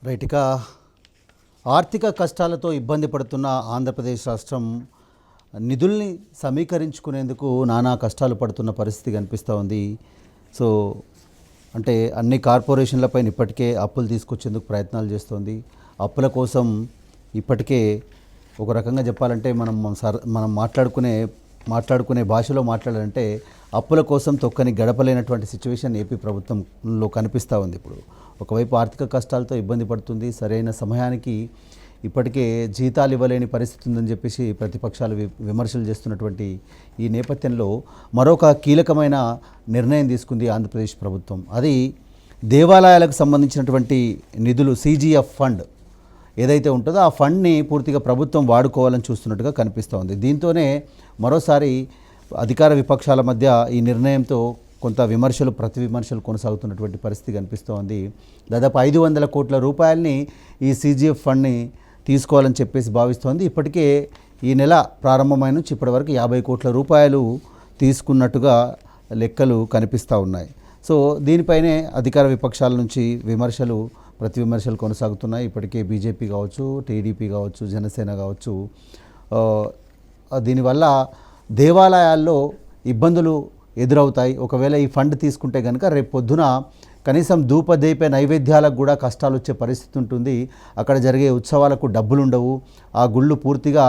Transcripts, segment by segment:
Right. ఇక ఆర్థిక కష్టాలతో ఇబ్బంది పడుతున్న ఆంధ్రప్రదేశ్ రాష్ట్రం నిధుల్ని సమీకరించుకునేందుకు నానా కష్టాలు పడుతున్న పరిస్థితి కనిపిస్తూ ఉంది. సో అంటే అన్ని కార్పొరేషన్లపైన ఇప్పటికే అప్పులు తీసుకొచ్చేందుకు ప్రయత్నాలు చేస్తోంది. అప్పుల కోసం ఇప్పటికే ఒక రకంగా చెప్పాలంటే మనం మాట్లాడుకునే భాషలో మాట్లాడాలంటే అప్పుల కోసం తొక్కని గడపలేనటువంటి సిచ్యువేషన్ ఏపీ ప్రభుత్వంలో కనిపిస్తూ ఉంది. ఇప్పుడు ఒకవైపు ఆర్థిక కష్టాలతో ఇబ్బంది పడుతుంది, సరైన సమయానికి ఇప్పటికే జీతాలు ఇవ్వలేని పరిస్థితి ఉందని చెప్పేసి ప్రతిపక్షాలు విమర్శలు చేస్తున్నటువంటి ఈ నేపథ్యంలో మరొక కీలకమైన నిర్ణయం తీసుకుంది ఆంధ్రప్రదేశ్ ప్రభుత్వం. అది దేవాలయాలకు సంబంధించినటువంటి నిధులు CGF ఫండ్ ఏదైతే ఉంటుందో ఆ ఫండ్ని పూర్తిగా ప్రభుత్వం వాడుకోవాలని చూస్తున్నట్టుగా కనిపిస్తూ ఉంది. దీంతోనే మరోసారి అధికార విపక్షాల మధ్య ఈ నిర్ణయంతో కొంత ప్రతి విమర్శలు కొనసాగుతున్నటువంటి పరిస్థితి కనిపిస్తూ ఉంది. దాదాపు 500 కోట్ల రూపాయలని ఈ CGF ఫండ్ని తీసుకోవాలని చెప్పేసి భావిస్తోంది. ఇప్పటికే ఈ నెల ప్రారంభమైన నుంచి ఇప్పటి వరకు 50 కోట్ల రూపాయలు తీసుకున్నట్టుగా లెక్కలు కనిపిస్తూ ఉన్నాయి. సో దీనిపైనే అధికార విపక్షాల నుంచి ప్రతి విమర్శలు కొనసాగుతున్నాయి. ఇప్పటికే బీజేపీ కావచ్చు, టీడీపీ కావచ్చు, జనసేన కావచ్చు, దీనివల్ల దేవాలయాల్లో ఇబ్బందులు ఎదురవుతాయి. ఒకవేళ ఈ ఫండ్ తీసుకుంటే కనుక రేపు పొద్దున కనీసం ధూపదీప నైవేద్యాలకు కూడా కష్టాలు వచ్చే పరిస్థితి ఉంటుంది. అక్కడ జరిగే ఉత్సవాలకు డబ్బులు ఉండవు. ఆ గుళ్ళు పూర్తిగా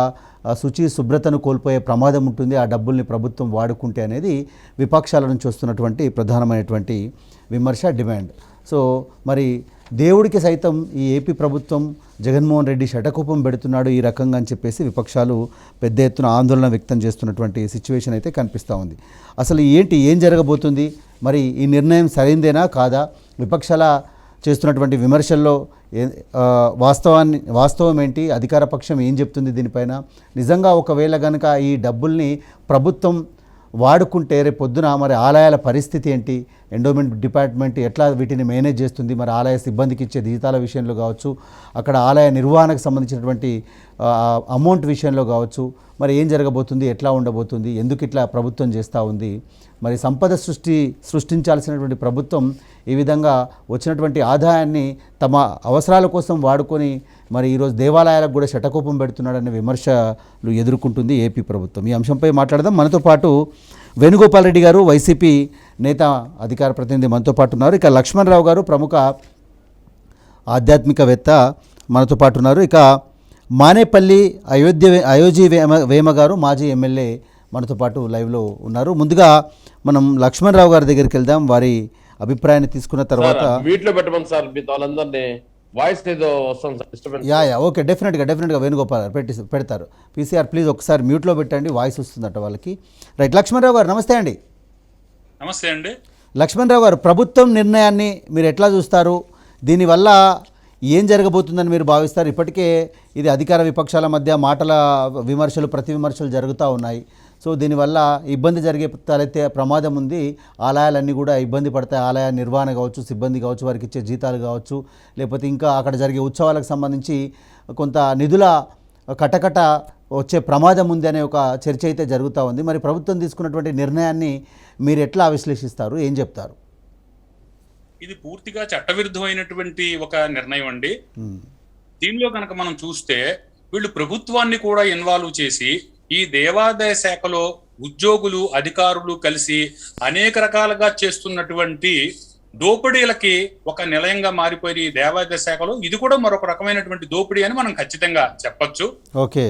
శుభ్రతను కోల్పోయే ప్రమాదం ఉంటుంది ఆ డబ్బుల్ని ప్రభుత్వం వాడుకుంటే అనేది విపక్షాల నుంచి వస్తున్నటువంటి ప్రధానమైనటువంటి విమర్శ, డిమాండ్. సో మరి దేవుడికి సైతం ఈ ఏపీ ప్రభుత్వం జగన్మోహన్ రెడ్డి శటకోపం పెడుతున్నాడు ఈ రకంగా అని చెప్పేసి విపక్షాలు పెద్ద ఎత్తున ఆందోళన వ్యక్తం చేస్తున్నటువంటి సిచ్యువేషన్ అయితే కనిపిస్తూ ఉంది. అసలు ఏం జరగబోతుంది, మరి ఈ నిర్ణయం సరైందేనా కాదా, విపక్షాల చేస్తున్నటువంటి విమర్శల్లో వాస్తవం ఏంటి, అధికార పక్షం ఏం చెప్తుంది దీనిపైన, నిజంగా ఒకవేళ కనుక ఈ డబ్బుల్ని ప్రభుత్వం వాడుకుంటే రేపు పొద్దున మరి ఆలయాల పరిస్థితి ఏంటి, ఎండోమెంట్ డిపార్ట్మెంట్ ఎట్లా వీటిని మేనేజ్ చేస్తుంది, మరి ఆలయ సిబ్బందికి ఇచ్చే జీతాల విషయంలో కావచ్చు, అక్కడ ఆలయ నిర్వహణకు సంబంధించినటువంటి అమౌంట్ విషయంలో కావచ్చు, మరి ఏం జరగబోతుంది, ఎట్లా ఉండబోతుంది, ఎందుకు ఇట్లా ప్రభుత్వం చేస్తూ ఉంది, మరి సంపద సృష్టించాల్సినటువంటి ప్రభుత్వం ఈ విధంగా వచ్చినటువంటి ఆదాయాన్ని తమ అవసరాల కోసం వాడుకొని మరి ఈరోజు దేవాలయాలకు కూడా శటకోపం పెడుతున్నాడనే విమర్శలు ఎదుర్కొంటుంది ఏపీ ప్రభుత్వం. ఈ అంశంపై మాట్లాడదాం. మనతో పాటు వేణుగోపాల్ రెడ్డి గారు, వైసీపీ నేత, అధికార ప్రతినిధి మనతో పాటు ఉన్నారు. ఇక లక్ష్మణరావు గారు, ప్రముఖ ఆధ్యాత్మికవేత్త మనతో పాటు ఉన్నారు. ఇక మానేపల్లి అయోధ్య వేమ గారు, మాజీ ఎమ్మెల్యే మనతో పాటు లైవ్లో ఉన్నారు. ముందుగా మనం లక్ష్మణరావు గారి దగ్గరికి వెళ్దాం. వారి అభిప్రాయాన్ని తీసుకున్న తర్వాత ఓకే, డెఫినెట్గా వేణుగోపాల్ గారు పెడతారు. పీసీఆర్ ప్లీజ్ ఒకసారి మ్యూట్లో పెట్టండి, వాయిస్ వస్తుందట వాళ్ళకి. రైట్, లక్ష్మణరావు గారు నమస్తే అండి. నమస్తే అండి. లక్ష్మణరావు గారు, ప్రభుత్వం నిర్ణయాన్ని మీరు ఎట్లా చూస్తారు, దీనివల్ల ఏం జరగబోతుందని మీరు భావిస్తారు? ఇప్పటికే ఇది అధికార విపక్షాల మధ్య ప్రతి విమర్శలు జరుగుతూ ఉన్నాయి. సో దీనివల్ల ఇబ్బంది తలెత్తే ప్రమాదం ఉంది. ఆలయాలన్నీ కూడా ఇబ్బంది పడతాయి. ఆలయ నిర్వహణ కావచ్చు, సిబ్బంది కావచ్చు, వారికి ఇచ్చే జీతాలు కావచ్చు, లేకపోతే ఇంకా అక్కడ జరిగే ఉత్సవాలకు సంబంధించి కొంత నిధుల కటకట వచ్చే ప్రమాదం ఉంది అనే ఒక చర్చ అయితే జరుగుతూ ఉంది. మరి ప్రభుత్వం తీసుకున్నటువంటి నిర్ణయాన్ని మీరు ఎట్లా విశ్లేషిస్తారు, ఏం చెప్తారు? ఇది పూర్తిగా చట్టవిరుద్ధమైనటువంటి ఒక నిర్ణయం అండి. దీనిలో కనుక మనం చూస్తే వీళ్ళు ప్రభుత్వాన్ని కూడా ఇన్వాల్వ్ చేసి ఈ దేవాదాయ శాఖలో ఉద్యోగులు, అధికారులు కలిసి అనేక రకాలుగా చేస్తున్నటువంటి దోపిడీలకి ఒక నిలయంగా మారిపోయి ఈ దేవాదాయ శాఖలో ఇది కూడా మరొక రకమైనటువంటి దోపిడీ అని మనం ఖచ్చితంగా చెప్పొచ్చు. ఓకే,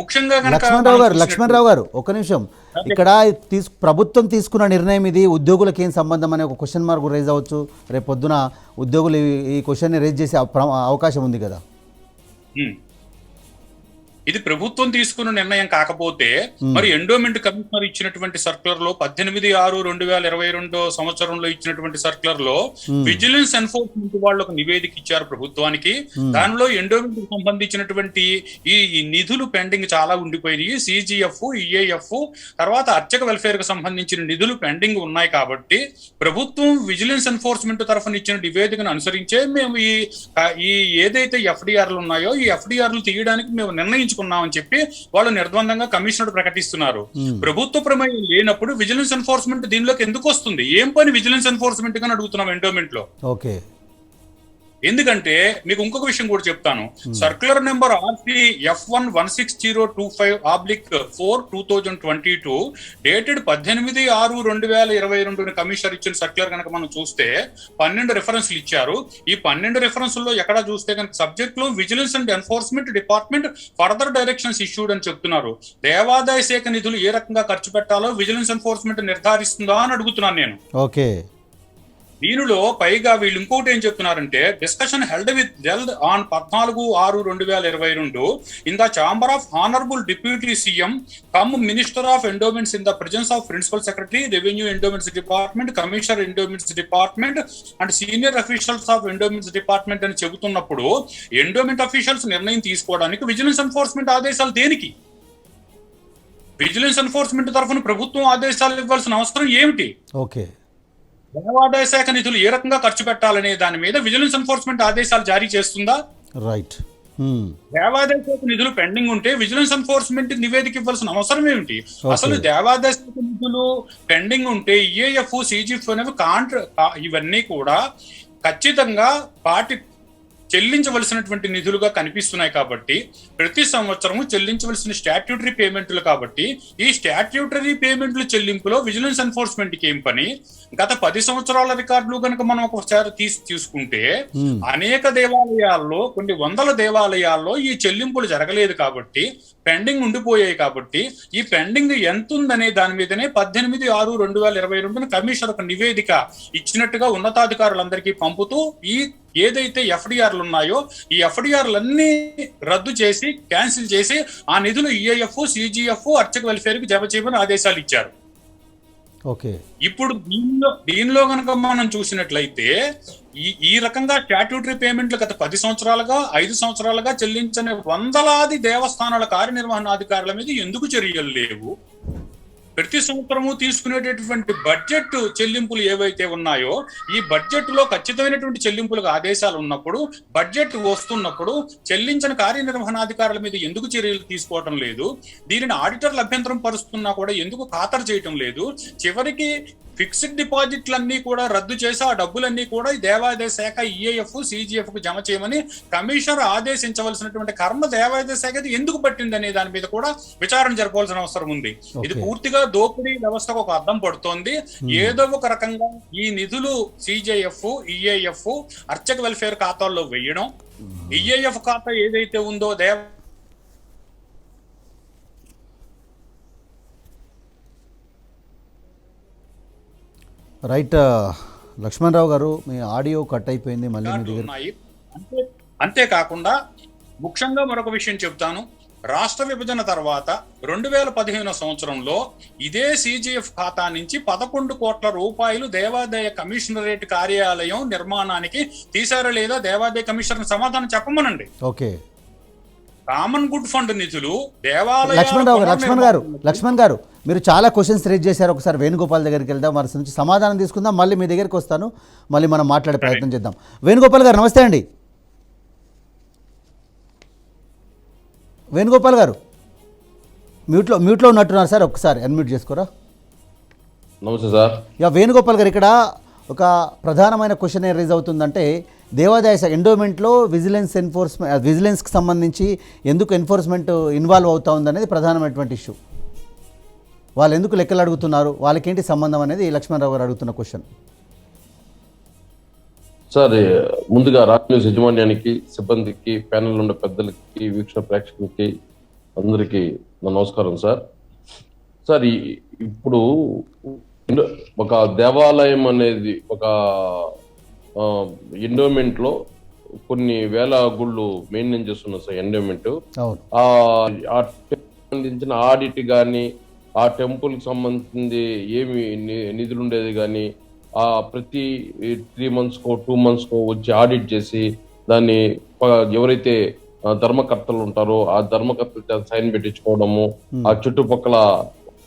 ముఖ్యంగా లక్ష్మణరావు గారు ఒక నిమిషం. ఇక్కడ ప్రభుత్వం తీసుకున్న నిర్ణయం ఇది ఉద్యోగులకు ఏం సంబంధం అనే ఒక క్వశ్చన్ మార్క్ రైజ్ అవ్వచ్చు. రేపు పొద్దున ఉద్యోగులు ఈ క్వశ్చన్ రేజ్ చేసే అవకాశం ఉంది కదా. ఇది ప్రభుత్వం తీసుకున్న నిర్ణయం కాకపోతే మరి ఎండోమెంట్ కమిషనర్ ఇచ్చినటువంటి సర్క్యులర్ లో 18/6/2022 సంవత్సరంలో ఇచ్చినటువంటి సర్క్యులర్ లో విజిలెన్స్ ఎన్ఫోర్స్మెంట్ వాళ్ళు ఒక నివేదిక ఇచ్చారు ప్రభుత్వానికి. దానిలో ఎండోమెంట్ కు సంబంధించినటువంటి ఈ నిధులు పెండింగ్ చాలా ఉండిపోయినాయి. CGF, EAF తర్వాత అర్చక వెల్ఫేర్ కు సంబంధించిన నిధులు పెండింగ్ ఉన్నాయి. కాబట్టి ప్రభుత్వం విజిలెన్స్ ఎన్ఫోర్స్మెంట్ తరఫున ఇచ్చిన నివేదికను అనుసరించే మేము ఈ ఏదైతే FDRలు ఉన్నాయో ఈ FDRలు తీయడానికి మేము నిర్ణయించుకున్నామని చెప్పి వాళ్ళు నిర్ద్వందంగా కమిషనర్ ప్రకటిస్తున్నారు. ప్రభుత్వ ప్రమేయం లేనప్పుడు విజిలెన్స్ ఎన్ఫోర్స్మెంట్ దీనిలోకి ఎందుకు వస్తుంది? ఏం పని విజిలెన్స్ ఎన్ఫోర్స్మెంట్ గా అడుగుతున్నాం ఎండోమెంట్ లో. ఓకే, ఎందుకంటే మీకు ఇంకొక విషయం కూడా చెప్తాను. Circular number RC-F11602/4/2022 dated 18/6/2022 commissioner ఇచ్చిన సర్క్యులర్ కనుక మనం చూస్తే 12 రిఫరెన్స్లు ఇచ్చారు. ఈ 12 రిఫరెన్స్లో ఎక్కడ చూస్తే కనుక సబ్జెక్ట్ లో vigilance and enforcement department further directions issued అని చెప్తున్నారు. దేవాదాయ శాఖ నిధులు ఏ రకంగా ఖర్చు పెట్టాలో విజిలెన్స్ ఎన్ఫోర్స్మెంట్ నిర్ధారిస్తుందా అని అడుగుతున్నాను నేను. ఓకే, దీనిలో పైగా వీళ్ళు ఇంకోటి ఏం చెప్తున్నారంటే discussion held on 14/6/2022 in the chamber of honourable deputy CM cum minister of endowments in the presence of principal secretary revenue endowments department commissioner endowments department and senior officials of endowments department అని చెబుతున్నప్పుడు endowment officials నిర్ణయం తీసుకోవడానికి vigilance enforcement ఆదేశాలు దేనికి? Vigilance enforcement తరఫున ప్రభుత్వం ఆదేశాలు ఇవ్వాల్సిన అవసరం ఏమిటి? ఓకే, దేవాదాయ శాఖ నిధులు ఏ రకంగా ఖర్చు పెట్టాలనే దాని మీద విజిలెన్స్ ఎన్ఫోర్స్మెంట్ ఆదేశాలు జారీ చేస్తుందా? రైట్. దేవాదాయ శాఖ నిధులు పెండింగ్ ఉంటే విజిలెన్స్ ఎన్ఫోర్స్మెంట్ నివేదిక ఇవ్వాల్సిన అవసరం ఏమిటి? అసలు దేవాదాయ శాఖ నిధులు పెండింగ్ ఉంటే ఈఏఎఫ్, సిజిఎఫ్ అనేవి ఇవన్నీ కూడా ఖచ్చితంగా పార్టీ చెల్లించవలసినటువంటి నిధులుగా కనిపిస్తున్నాయి. కాబట్టి ప్రతి సంవత్సరము చెల్లించవలసిన స్టాట్యూటరీ పేమెంట్లు కాబట్టి ఈ స్టాట్యూటరీ పేమెంట్ల చెల్లింపులో విజిలెన్స్ ఎన్ఫోర్స్మెంట్ కి ఏం పని? గత 10 సంవత్సరాల రికార్డులు కనుక మనం ఒకసారి తీసుకుంటే అనేక దేవాలయాల్లో, కొన్ని వందల దేవాలయాల్లో ఈ చెల్లింపులు జరగలేదు కాబట్టి పెండింగ్ ఉండిపోయాయి. కాబట్టి ఈ పెండింగ్ ఎంత ఉందనే దాని మీదనే 18/6/2022 కమిషనర్ ఒక నివేదిక ఇచ్చినట్టుగా ఉన్నతాధికారులందరికీ పంపుతూ ఈ ఏదైతే ఎఫ్డిఆర్లు ఉన్నాయో ఈ ఎఫ్డిఆర్లన్నీ రద్దు చేసి క్యాన్సిల్ చేసి ఆ నిధులు ఈఏఎఫ్, సిజిఎఫ్, అర్చక వెల్ఫేర్ కి జమ చేయమని ఆదేశాలు ఇచ్చారు. ఓకే, ఇప్పుడు దీనిలో కనుక మనం చూసినట్లయితే ఈ రకంగా స్టాట్యూటరీ పేమెంట్లు గత 10 సంవత్సరాలుగా 5 సంవత్సరాలుగా చెల్లించని వందలాది దేవస్థానాల కార్యనిర్వహణాధికారుల మీద ఎందుకు చర్యలు లేవు? ప్రతి సంవత్సరము తీసుకునేటటువంటి బడ్జెట్ చెల్లింపులు ఏవైతే ఉన్నాయో ఈ బడ్జెట్ లో ఖచ్చితమైనటువంటి చెల్లింపులకు ఆదేశాలు ఉన్నప్పుడు, బడ్జెట్ వస్తున్నప్పుడు చెల్లించిన కార్యనిర్వహణాధికారుల మీద ఎందుకు చర్యలు తీసుకోవటం లేదు? దీనిని ఆడిటర్లు అభ్యంతరం పరుస్తున్నా కూడా ఎందుకు ఖాతరు చేయటం లేదు? చివరికి ఫిక్స్డ్ డిపాజిట్లన్నీ కూడా రద్దు చేసి ఆ డబ్బులన్నీ కూడా దేవాదాయ శాఖ ఈఏఎఫ్, సిజిఎఫ్ కు జమ చేయమని కమిషనర్ ఆదేశించవలసినటువంటి కర్మ దేవాదాయ శాఖ ఎందుకు పట్టింది అనే దాని మీద కూడా విచారణ జరపాల్సిన అవసరం ఉంది. ఇది పూర్తిగా దోపిడీ వ్యవస్థకు ఒక అర్థం పడుతోంది. ఏదో ఒక రకంగా ఈ నిధులు సిజేఎఫ్, ఈఏఎఫ్, అర్చక వెల్ఫేర్ ఖాతాల్లో వేయడం, ఈఏఎఫ్ ఖాతా ఏదైతే ఉందో రైట్. లక్ష్మణరావు గారు, మీ ఆడియో కట్ అయిపోయింది మళ్ళీ మీ దగ్గర. అంతేకాకుండా ముఖ్యంగా మరొక విషయం చెప్తాను. రాష్ట్ర విభజన తర్వాత 2015 సంవత్సరంలో ఇదే సిజిఎఫ్ ఖాతా నుంచి 11 కోట్ల రూపాయలు దేవాదాయ కమిషనరేట్ కార్యాలయం నిర్మాణానికి తీసారా లేదా? దేవాదాయ కమిషనర్ సమాధానం చెప్పమనండి. ఓకే, కామన్ గుడ్ ఫండ్ నిధులు లక్ష్మణ్ గారు మీరు చాలా క్వశ్చన్స్ రేజ్ చేశారు. ఒకసారి వేణుగోపాల్ దగ్గరికి వెళ్దాం, వారి నుంచి సమాధానం తీసుకుందాం. మళ్ళీ మీ దగ్గరికి వస్తాను, మళ్ళీ మనం మాట్లాడే ప్రయత్నం చేద్దాం. వేణుగోపాల్ గారు నమస్తే అండి. వేణుగోపాల్ గారు మ్యూట్లో ఉన్నట్టున్నారు సార్, ఒకసారి అన్మ్యూట్ చేసుకోరా. నమస్తే సార్. వేణుగోపాల్ గారు, ఇక్కడ ఒక ప్రధానమైన క్వశ్చన్ ఏం రైజ్ అవుతుందంటే దేవాదాయ శాఖ ఎండోమెంట్లో విజిలెన్స్కి సంబంధించి ఎందుకు ఎన్ఫోర్స్మెంట్ ఇన్వాల్వ్ అవుతా ఉందనేది ప్రధానమైనటువంటి ఇష్యూ. వాళ్ళు ఎందుకు లెక్కలు అడుగుతున్నారు, వాళ్ళకేంటి సంబంధం అనేది లక్ష్మణరావు గారు అడుగుతున్న క్వశ్చన్. సార్, ముందుగా రాజ్ న్యూస్ యజమాన్యానికి, సిబ్బందికి, ప్యానెల్ ఉన్న పెద్దలకి, వీక్షణ ప్రేక్షకులకి అందరికీ నా నమస్కారం సార్. సార్, ఇప్పుడు ఒక దేవాలయం అనేది ఒక ఎండోమెంట్ లో కొన్ని వేల గుళ్ళు మెయింటైన్ చేస్తున్నారు సార్. ఎండోమెంట్ సంబంధించిన ఆడిట్ కానీ, ఆ టెంపుల్ కి సంబంధించి ఏమి నిధులు ఉండేది కానీ ఆ ప్రతి 3 months కో 2 months కో వచ్చి ఆడిట్ చేసి దాన్ని ఎవరైతే ధర్మకర్తలు ఉంటారో ఆ ధర్మకర్తల చేత సైన్ పెట్టించుకోవడము, ఆ చుట్టుపక్కల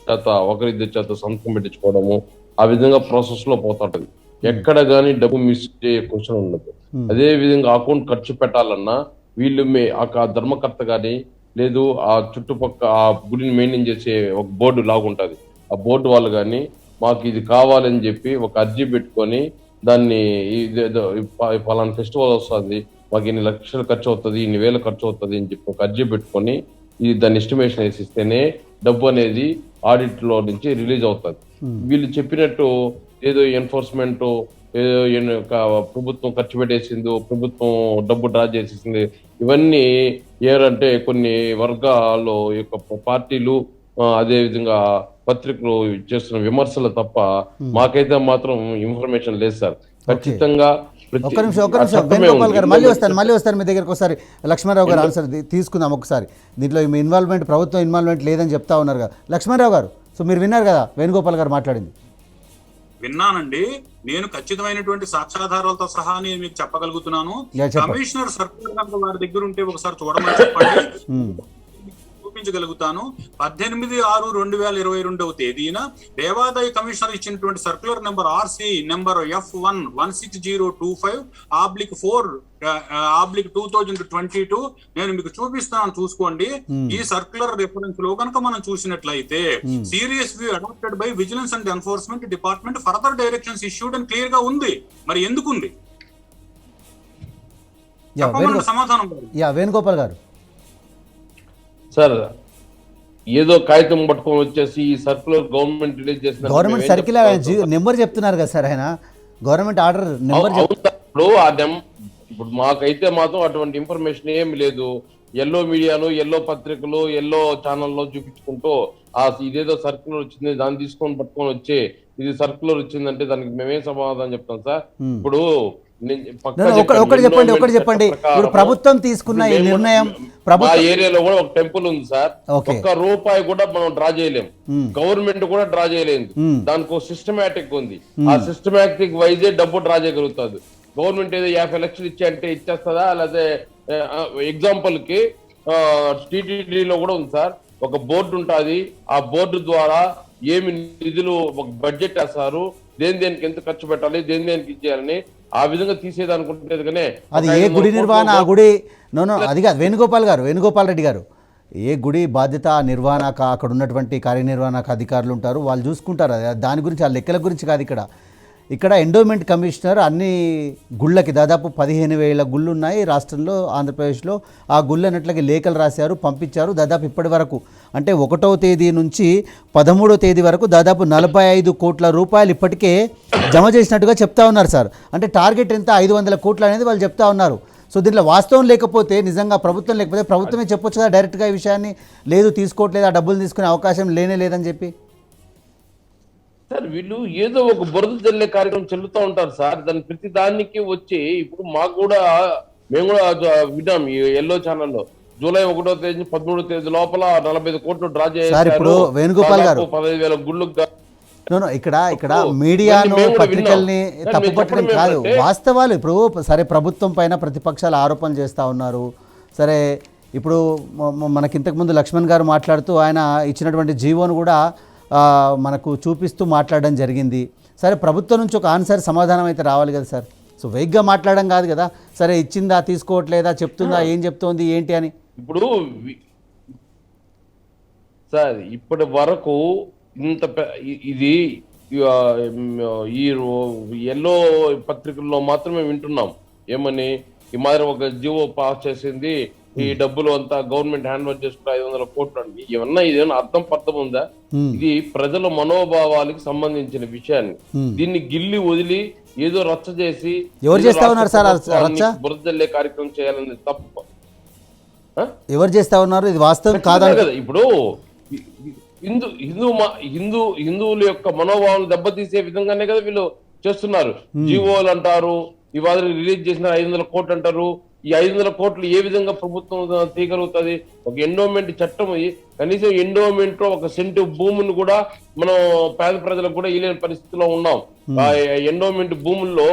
చేత ఒకరిద్దరి చేత సంతకం పెట్టించుకోవడము, ఆ విధంగా ప్రాసెస్ లో పోతుంటది. ఎక్కడ గానీ డబ్బు మిస్ అయ్యే క్వశ్చన్ ఉండదు. అదే విధంగా అకౌంట్ ఖర్చు పెట్టాలన్నా వీళ్ళు ఆ ధర్మకర్త గాని లేదు ఆ చుట్టుపక్క ఆ గుడిని మెయింటైన్ చేసే ఒక బోర్డు లాగుంటది, ఆ బోర్డు వాళ్ళు గాని మాకు ఇది కావాలని చెప్పి ఒక అర్జీ పెట్టుకొని దాన్ని ఇదేదో పలానా ఫెస్టివల్ వస్తుంది, మాకు ఇన్ని లక్షలు ఖర్చు అవుతుంది, ఇన్ని వేలు ఖర్చు అవుతుంది అని చెప్పి ఒక అర్జీ పెట్టుకొని దాన్ని ఎస్టిమేషన్ వేసిస్తేనే డబ్బు అనేది ఆడిట్ లో నుంచి రిలీజ్ అవుతుంది. వీళ్ళు చెప్పినట్టు ఏదో ఎన్ఫోర్స్మెంట్ ఏదో ప్రభుత్వం ఖర్చు పెట్టేసింది, ప్రభుత్వం డబ్బు డ్రా చేసేసింది, ఇవన్నీ ఏరంటే కొన్ని వర్గాల్లో యొక్క పార్టీలు అదే విధంగా పత్రికలు చేస్తున్న విమర్శలు తప్ప మాకైతే మాత్రం ఇన్ఫర్మేషన్ లేదు సార్. ఖచ్చితంగా ఒక్క నిమిషం వేణుగోపాల్ గారు మళ్ళీ వస్తాను మీ దగ్గరకు. ఒకసారి లక్ష్మణరావు గారు ఆన్సర్ తీసుకుందాం ఒకసారి. దీంట్లో మీ ఇన్వాల్వ్మెంట్, ప్రభుత్వం ఇన్వాల్వ్మెంట్ లేదని చెప్తా ఉన్నారు కదా లక్ష్మణరావు గారు. సో మీరు విన్నారు కదా వేణుగోపాల్ గారు మాట్లాడింది? విన్నానండి. నేను ఖచ్చితమైనటువంటి సాక్ష్యాధారాలతో సహా నేను మీకు చెప్పగలుగుతున్నాను. కమిషనర్ సర్కులర్ వారి దగ్గర ఉంటే ఒకసారి చూడమని చెప్పండి, చూపించగలుగుతాను. 18/6/2022 తేదీన దేవాదాయ కమిషనర్ ఇచ్చినటువంటి circular number RC number F1/16025/4/2022 నేను మీకు చూపిస్తాను, చూసుకోండి. ఈ సర్క్యులర్ రిఫరెన్స్ లో కనుక మనం చూసినట్లయితే serious view adopted by vigilance and enforcement department, further directions issued అని క్లియర్ గా ఉంది. మరి ఎందుకుంది సమాధానం? వేణుగోపాల్ గారు సార్, ఏదో కాగితం పట్టుకొని వచ్చేసి ఈ సర్కులర్ గవర్నమెంట్ రిలీజ్ చేసిన గవర్నమెంట్ సర్కిల్ నెంబర్ చెప్తున్నారు కదా సార్, ఆయన గవర్నమెంట్ ఆర్డర్ నెంబర్ ఇప్పుడు మాకైతే మాత్రం అటువంటి ఇన్ఫర్మేషన్ ఏమి లేదు. ఎల్లో మీడియాలో, ఎల్లో పత్రికలు, ఎల్లో ఛానల్లో చూపించుకుంటూ ఇదేదో సర్కులర్ వచ్చింది దాన్ని తీసుకొని పట్టుకొని వచ్చి ఇది సర్కులర్ వచ్చిందంటే దానికి మేమేం సమాధానం చెప్తాం సార్? ఇప్పుడు ఒకటి చెప్పండి. ఇప్పుడు ప్రభుత్వం తీసుకున్న ఈ నిర్ణయం, ఏరియాలో కూడా ఒక టెంపుల్ ఉంది సార్, ఒక్క రూపాయి కూడా మనం డ్రా చేయలేము, గవర్నమెంట్ కూడా డ్రా చేయలేదు. దానికి ఒక సిస్టమేటిక్ ఉంది, ఆ సిస్టమేటిక్ వైజే డబ్బు డ్రా చేయగలుగుతుంది. గవర్నమెంట్ ఏదో 50 లక్షలు ఇచ్చే ఇచ్చేస్తుందా? లేకపోతే ఎగ్జాంపుల్ కి టీటీడీలో కూడా ఉంది సార్, ఒక బోర్డు ఉంటుంది, ఆ బోర్డు ద్వారా ఏమి నిధులు ఒక బడ్జెట్ వేస్తారు, దేనికి ఎంత ఖర్చు పెట్టాలి, దేనికి ఇచ్చేయాలని ఆ విధంగా తీసేదనుకుంటే కానీ అది ఏ గుడి నిర్వహణ, ఆ గుడి అది కాదు వేణుగోపాల్ రెడ్డి గారు, ఏ గుడి బాధ్యత నిర్వహణ అక్కడ ఉన్నటువంటి కార్యనిర్వహణకు అధికారులు ఉంటారు, వాళ్ళు చూసుకుంటారు. దాని గురించి ఆ లెక్కల గురించి కాదు ఇక్కడ ఎండోమెంట్ కమిషనర్ అన్ని గుళ్ళకి దాదాపు 15,000 గుళ్ళు ఉన్నాయి రాష్ట్రంలో, ఆంధ్రప్రదేశ్లో. ఆ గుళ్ళు అన్నట్లకి లేఖలు రాశారు, పంపించారు. దాదాపు ఇప్పటి వరకు అంటే 1వ తేదీ నుంచి 13వ తేదీ వరకు దాదాపు 45 కోట్ల రూపాయలు ఇప్పటికే జమ చేసినట్టుగా చెప్తా ఉన్నారు సార్. అంటే టార్గెట్ ఎంత 500 కోట్లు అనేది వాళ్ళు చెప్తా ఉన్నారు. సో దీంట్లో వాస్తవం లేకపోతే, నిజంగా ప్రభుత్వం లేకపోతే ప్రభుత్వమే చెప్పొచ్చు కదా డైరెక్ట్గా ఈ విషయాన్ని, లేదు తీసుకోవట్లేదు, ఆ డబ్బులు తీసుకునే అవకాశం లేదని చెప్పి. సార్ వీళ్ళు ఏదో ఒక బురద జల్లే కార్యక్రమం చెల్లుతూ ఉంటారు సార్. దాని ప్రతి దానికి వచ్చి ఇప్పుడు మాకు కూడా మేము కూడా విన్నాం ఈ ఎల్లో ఛానల్లో జూలై 1వ తేదీ 13వ తేదీ లోపల 45 కోట్లు డ్రా చేశారు. ఇప్పుడు వేణుగోపాల్ గారు 15,000 గుళ్ళు ఇక్కడ మీడియాను, పత్రికల్ని తప్పుపట్టడం కాదు, వాస్తవాలు. ఇప్పుడు సరే ప్రభుత్వం పైన ప్రతిపక్షాలు ఆరోపణలు చేస్తూ ఉన్నారు. సరే ఇప్పుడు మనకి ఇంతకుముందు లక్ష్మణ్ గారు మాట్లాడుతూ ఆయన ఇచ్చినటువంటి జీవోను కూడా మనకు చూపిస్తూ మాట్లాడడం జరిగింది. సరే ప్రభుత్వం నుంచి ఒక ఆన్సర్ సమాధానం అయితే రావాలి కదా సార్. సో వెయిగ్గా మాట్లాడడం కాదు కదా, సరే ఇచ్చిందా, తీసుకోవట్లేదా, చెప్తుందా, ఏం చెప్తోంది ఏంటి అని. ఇప్పుడు సార్ ఇప్పటి వరకు ఇంత ఇది ఈ ఎల్లో పత్రికల్లో మాత్రమే వింటున్నాం ఏమని, ఈ మాదిరి ఒక జీవో పాస్ చేసింది, ఈ డబ్బులు అంతా గవర్నమెంట్ హ్యాండ్ ఓవర్ చేసుకుంటే 500 కోట్లు అండి. ఏమన్నా ఇదేమన్నా అర్థం ఉందా? ఇది ప్రజల మనోభావాలకు సంబంధించిన విషయాన్ని దీన్ని గిల్లి వదిలి ఏదో రచ్చ చేసి బురదల్లే కార్యక్రమం చేయాలని తప్పు. ఎవరు చేస్తా ఉన్నారు? ఇది వాస్తవం కాదా కదా. ఇప్పుడు హిందువుల యొక్క మనోభావాలు దెబ్బతీసే విధంగానే కదా వీళ్ళు చేస్తున్నారు. జీవోలు అంటారు, ఇవాళ రిలీజ్ చేసిన 500 కోట్లు అంటారు. ఈ 500 కోట్లు ఏ విధంగా ప్రభుత్వం తీయగలుగుతుంది? ఒక ఎండోమెంట్ చట్టం, కనీసం ఎండోమెంట్ లో 1 సెంటు భూమిని కూడా మనం పేద ప్రజలకు కూడా ఇవ్వలేని పరిస్థితిలో ఉన్నాం. ఆ ఎండోమెంట్ భూముల్లో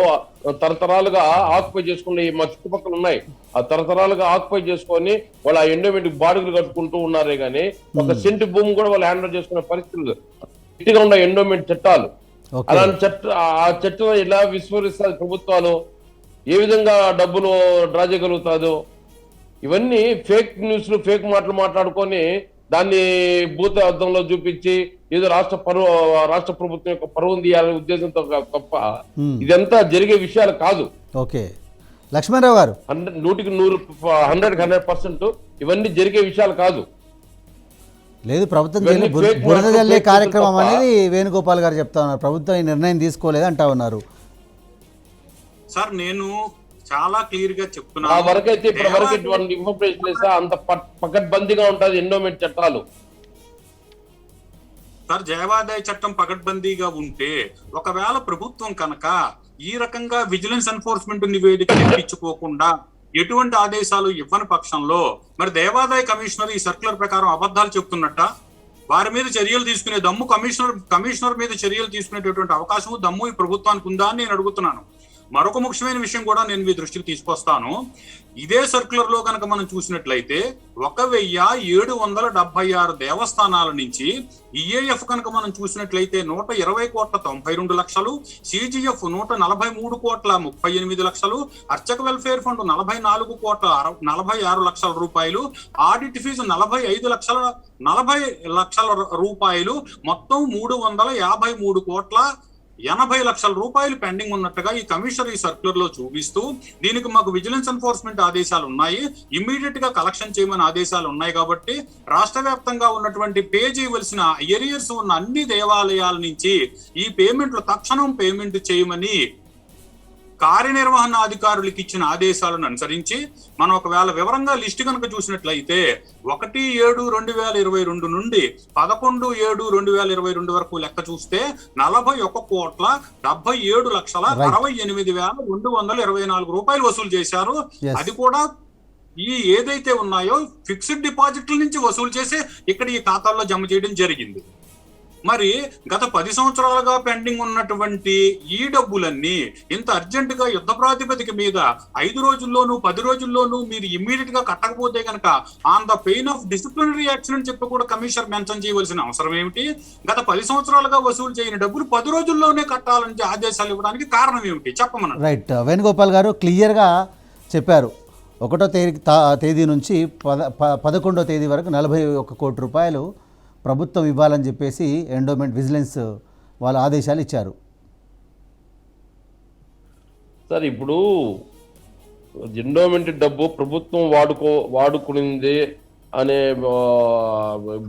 తరతరాలుగా ఆక్యుపై చేసుకునే మా చుట్టుపక్కల ఉన్నాయి. ఆ తరతరాలుగా ఆక్యుపై చేసుకొని వాళ్ళు ఆ ఎండోమెంట్ బాడుగులు కట్టుకుంటూ ఉన్నారే గానీ 1 సెంటు భూమి కూడా వాళ్ళు హ్యాండ్ ఓవర్ చేసుకునే పరిస్థితులు గట్టిగా ఉన్నాయి ఎండోమెంట్ చట్టాలు. అలాంటి ఆ చట్టం ఎలా విస్మరిస్తారు ప్రభుత్వాలు? ఏ విధంగా డబ్బులు డ్రా చేయగలుగుతాదో? ఇవన్నీ ఫేక్ న్యూస్లు, ఫేక్ మాటలు మాట్లాడుకొని దాన్ని భూత అర్థంలో చూపించి ఏదో రాష్ట్ర ప్రభుత్వం యొక్క పరువును తీయాలనే ఉద్దేశంతో తప్ప ఇదంతా జరిగే విషయాలు కాదు. ఓకే, లక్ష్మణరావు గారు 100% ఇవన్నీ జరిగే విషయాలు కాదు. లేదు, ప్రభుత్వం ఇవన్నీ fake బురద వార్తలు, జల్లే fake కార్యక్రమం తప్ప. అనేది వేణుగోపాల్ గారు చెప్తా ఉన్నారు. ప్రభుత్వం ఈ నిర్ణయం తీసుకోలేదు అంటా ఉన్నారు. సార్ నేను చాలా క్లియర్ గా ఆ చెప్తున్నాను. వరకైతే ఇప్పటి వరకు ఇటువంటి ఇన్ఫర్మేషన్ లేసా అంత పకడ్బందీగా ఉంటుంది ఎండోమెంట్ చట్టాలు. సార్ దేవాదాయ చట్టం పకడ్బందీగా ఉంటే ఒకవేళ ప్రభుత్వం కనుక ఈ రకంగా విజిలెన్స్ ఎన్ఫోర్స్మెంట్ నివేదిక తెప్పించుకోకుండా ఎటువంటి ఆదేశాలు ఇవ్వని పక్షంలో మరి దేవాదాయ కమిషనర్ ఈ సర్క్యులర్ ప్రకారం అబద్ధాలు చెప్తున్నట్ట? వారి మీద చర్యలు తీసుకునే దమ్ము కమిషనర్ మీద చర్యలు తీసుకునేటటువంటి అవకాశం దమ్ము ఈ ప్రభుత్వానికి ఉందా అని నేను అడుగుతున్నాను. మరొక ముఖ్యమైన విషయం కూడా నేను మీ దృష్టికి తీసుకొస్తాను. ఇదే సర్క్యులర్ లో కనుక మనం చూసినట్లయితే 1776 దేవస్థానాల నుంచి ఈఏఎఫ్ కనుక మనం చూసినట్లయితే 120,92,00,000, సిజిఎఫ్ 143,38,00,000, అర్చక వెల్ఫేర్ ఫండ్ 44,46,00,000 రూపాయలు, ఆడిట్ ఫీజు 45,40,00,000 రూపాయలు, మొత్తం 353,80,00,000 రూపాయలు పెండింగ్ ఉన్నట్టుగా ఈ కమిషనర్ ఈ సర్క్యులర్ లో చూపిస్తూ, దీనికి మాకు విజిలెన్స్ ఎన్ఫోర్స్మెంట్ ఆదేశాలు ఉన్నాయి, ఇమ్మీడియట్ గా కలెక్షన్ చేయమని ఆదేశాలు ఉన్నాయి కాబట్టి రాష్ట్ర వ్యాప్తంగా ఉన్నటువంటి పే చేయవలసిన ఏరియర్స్ ఉన్న అన్ని దేవాలయాల నుంచి ఈ పేమెంట్లు తక్షణం పేమెంట్ చేయమని కార్యనిర్వహణ అధికారులకు ఇచ్చిన ఆదేశాలను అనుసరించి మనం ఒకవేళ వివరంగా లిస్ట్ కనుక చూసినట్లయితే 1/7/2022 నుండి 11/7/2022 వరకు లెక్క చూస్తే 41,77,68,224 రూపాయలు వసూలు చేశారు. అది కూడా ఈ ఏదైతే ఉన్నాయో ఫిక్స్డ్ డిపాజిట్ల నుంచి వసూలు చేసి ఇక్కడ ఈ ఖాతాల్లో జమ చేయడం జరిగింది. మరి గత 10 సంవత్సరాలుగా పెండింగ్ ఉన్నటువంటి ఈ డబ్బులన్నీ ఇంత అర్జెంట్ గా యుద్ధ ప్రాతిపదిక మీద 5 రోజుల్లోనూ 10 రోజుల్లోనూ మీరు ఇమ్మీడియట్ గా కట్టకపోతే కనుక on the pain of disciplinary action అని చెప్పి కూడా కమిషనర్ మెన్షన్ చేయవలసిన అవసరం ఏమిటి? గత 10 సంవత్సరాలుగా వసూలు చేయని డబ్బులు 10 రోజుల్లోనే కట్టాలని ఆదేశాలు ఇవ్వడానికి కారణం ఏమిటి చెప్పమన్నారు. రైట్, వేణుగోపాల్ గారు క్లియర్గా చెప్పారు. 1వ తేదీ నుంచి 11వ తేదీ వరకు 41 కోటి రూపాయలు ప్రభుత్వం ఇవ్వాలని చెప్పేసి ఎండోమెంట్ విజిలెన్స్ వాళ్ళ ఆదేశాలు ఇచ్చారు. సార్ ఇప్పుడు ఎండోమెంట్ డబ్బు ప్రభుత్వం వాడుకునింది అనే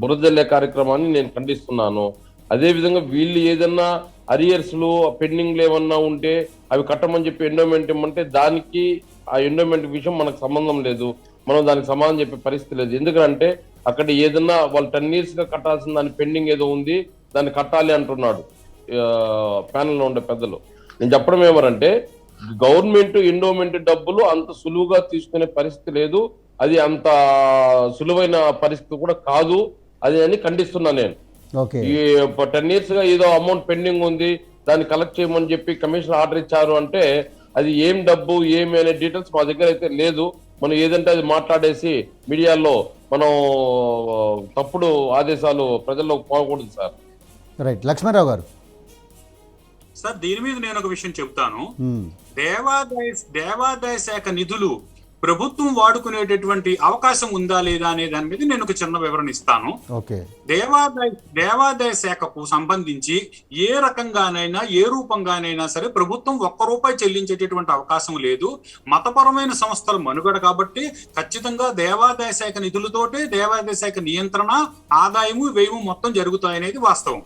బురదల్లే కార్యక్రమాన్ని నేను ఖండిస్తున్నాను. అదే విధంగా వీళ్ళు ఏదన్నా అరియర్స్లు పెండింగ్లు ఏమన్నా ఉంటే అవి కట్టమని చెప్పి ఎండోమెంట్ ఇమ్మంటే దానికి ఆ ఎండోమెంట్ విషయం మనకు సంబంధం లేదు, మనం దానికి సమాధానం చెప్పే పరిస్థితి లేదు. ఎందుకంటే అక్కడ ఏదన్నా వాళ్ళు 10 years గా కట్టాల్సిన దాని పెండింగ్ ఏదో ఉంది, దాన్ని కట్టాలి అంటున్నాడు ప్యానెల్లో ఉండే పెద్దలు. నేను చెప్పడం ఏమనంటే గవర్నమెంట్ ఎండోమెంట్ డబ్బులు అంత సులువుగా తీసుకునే పరిస్థితి లేదు, అది అంత సులువైన పరిస్థితి కూడా కాదు అది అని ఖండిస్తున్నా నేను. ఈ 10 years గా ఏదో అమౌంట్ పెండింగ్ ఉంది దాన్ని కలెక్ట్ చేయమని చెప్పి కమిషనర్ ఆర్డర్ ఇచ్చారు అంటే అది ఏం డబ్బు ఏమి అనే డీటెయిల్స్ మా దగ్గర అయితే లేదు. మనం ఏదంటే అది మాట్లాడేసి మీడియాలో మనం తప్పుడు ఆదేశాలు ప్రజల్లోకి పోకూడదు సార్. రైట్, లక్ష్మణరావు గారు. సార్ దీని మీద నేను ఒక విషయం చెప్తాను. దేవాదాయ శాఖ నిధులు ప్రభుత్వం వాడుకునేటటువంటి అవకాశం ఉందా లేదా అనే దాని మీద నేను ఒక చిన్న వివరణ ఇస్తాను. దేవాదాయ శాఖకు సంబంధించి ఏ రకంగానైనా ఏ రూపంగానైనా సరే ప్రభుత్వం ₹1 చెల్లించేటటువంటి అవకాశం లేదు. మతపరమైన సంస్థల మనుగడ కాబట్టి ఖచ్చితంగా దేవాదాయ శాఖ నిధులతోటే దేవాదాయ శాఖ నియంత్రణ, ఆదాయము, వ్యయము మొత్తం జరుగుతాయనేది వాస్తవం.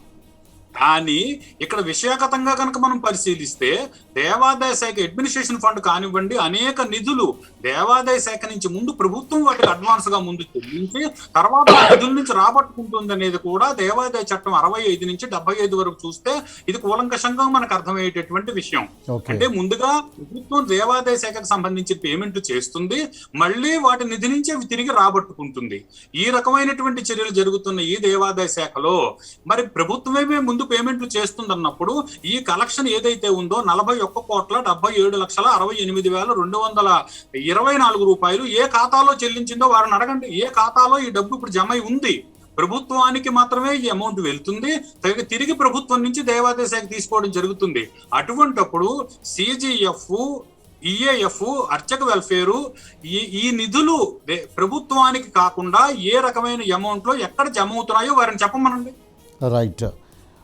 కానీ ఇక్కడ విషయగతంగా కనుక మనం పరిశీలిస్తే దేవాదాయ శాఖ అడ్మినిస్ట్రేషన్ ఫండ్ కానివ్వండి, అనేక నిధులు దేవాదాయ శాఖ నుంచి ముందు ప్రభుత్వం వాటికి అడ్వాన్స్ గా ముందు చెల్లించి తర్వాత నిధుల నుంచి రాబట్టుకుంటుంది అనేది కూడా దేవాదాయ చట్టం 65 నుంచి 75 వరకు చూస్తే ఇది కూలంకషంగా మనకు అర్థమయ్యేటటువంటి విషయం. అంటే ముందుగా ప్రభుత్వం దేవాదాయ శాఖకు సంబంధించి పేమెంట్ చేస్తుంది, మళ్ళీ వాటి నిధి నుంచి అవి తిరిగి రాబట్టుకుంటుంది. ఈ రకమైనటువంటి చర్యలు జరుగుతున్న ఈ దేవాదాయ శాఖలో మరి ప్రభుత్వమే ముందు పేమెంట్లు చేస్తుందన్నప్పుడు ఈ కలెక్షన్ ఏదైతే ఉందో 41,70,68,224 రూపాయలు ఏ ఖాతాలో చెల్లించిందో వారిని అడగండి. ఏ ఖాతాలో ఈ డబ్బు ఇప్పుడు జమ ఉంది? ప్రభుత్వానికి మాత్రమే ఈ అమౌంట్ వెళ్తుంది, తిరిగి ప్రభుత్వం నుంచి దేవాదాయ శాఖ తీసుకోవడం జరుగుతుంది. అటువంటప్పుడు సిజిఎఫ్, ఈఏఎఫ్, అర్చక వెల్ఫేరు, ఈ నిధులు ప్రభుత్వానికి కాకుండా ఏ రకమైన అమౌంట్ లో ఎక్కడ జమ అవుతున్నాయో వారిని చెప్పమనండి. రైట్,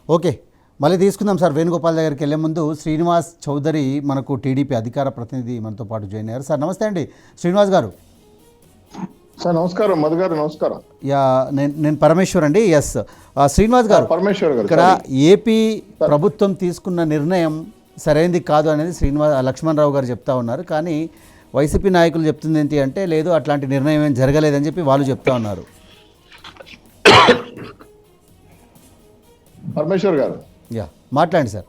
ఓకే, మళ్ళీ తీసుకుందాం సార్. వేణుగోపాల్ దగ్గరికి వెళ్ళే ముందు శ్రీనివాస్ చౌదరి మనకు టీడీపీ అధికార ప్రతినిధి మనతో పాటు జాయిన్ అయ్యారు. సార్ నమస్తే అండి శ్రీనివాస్ గారు. సార్ నమస్కారం. మధు గారు నమస్కారం. యా, నేను పరమేశ్వర్ అండి. ఎస్ శ్రీనివాస్ గారు, పరమేశ్వర్ గారు, ఇక్కడ ఏపీ ప్రభుత్వం తీసుకున్న నిర్ణయం సరైనది కాదు అనేది లక్ష్మణరావు గారు చెప్తా ఉన్నారు. కానీ వైసీపీ నాయకులు చెప్తుంది ఏంటి అంటే లేదు, అట్లాంటి నిర్ణయం ఏం జరగలేదని చెప్పి వాళ్ళు చెప్తా ఉన్నారు. పరమేశ్వర్ గారు, యా మాట్లాడండి సార్.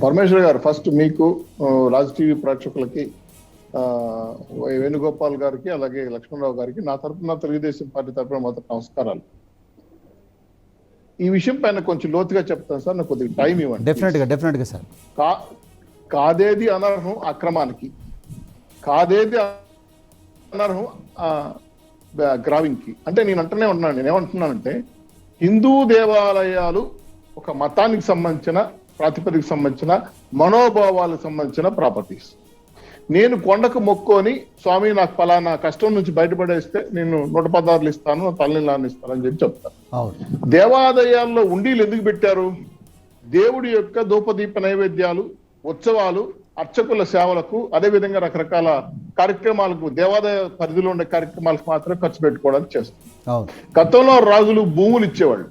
పరమేశ్వర్ గారు, ఫస్ట్ మీకు రాజ్ టీవీ ప్రేక్షకులకి వేణుగోపాల్ గారికి అలాగే లక్ష్మణరావు గారికి నా తరఫున తెలుగుదేశం పార్టీ తరఫున మొదటి నమస్కారాలు. ఈ విషయం పైన కొంచెం లోతుగా చెప్తాను సార్, నాకు కొద్దిగా టైం ఇవ్వండి. డెఫినెట్గా సార్. కాదేది అనర్హం అక్రమానికి, కాదేది అనర్హం గ్రావింగ్కి. అంటే నేనేమంటున్నానంటే హిందూ దేవాలయాలు ఒక మతానికి సంబంధించిన ప్రాతిపదికకు సంబంధించిన మనోభావాలకు సంబంధించిన ప్రాపర్టీస్. నేను కొండకు మొక్కొని స్వామి నాకు ఫలానా కష్టం నుంచి బయటపడేస్తే నేను 116 ఇస్తాను, తల్లిలాన్ని ఇస్తాను అని చెప్పి చెప్తాను. దేవాలయాల్లో ఉండీలు ఎందుకు పెట్టారు? దేవుడి యొక్క ధూపదీప నైవేద్యాలు, ఉత్సవాలు, అర్చకుల సేవలకు, అదేవిధంగా రకరకాల కార్యక్రమాలకు, దేవాలయ పరిధిలో ఉండే కార్యక్రమాలకు మాత్రమే ఖర్చు పెట్టుకోవడానికి చేస్తారు. గతంలో రాజులు భూములు ఇచ్చేవాళ్ళు,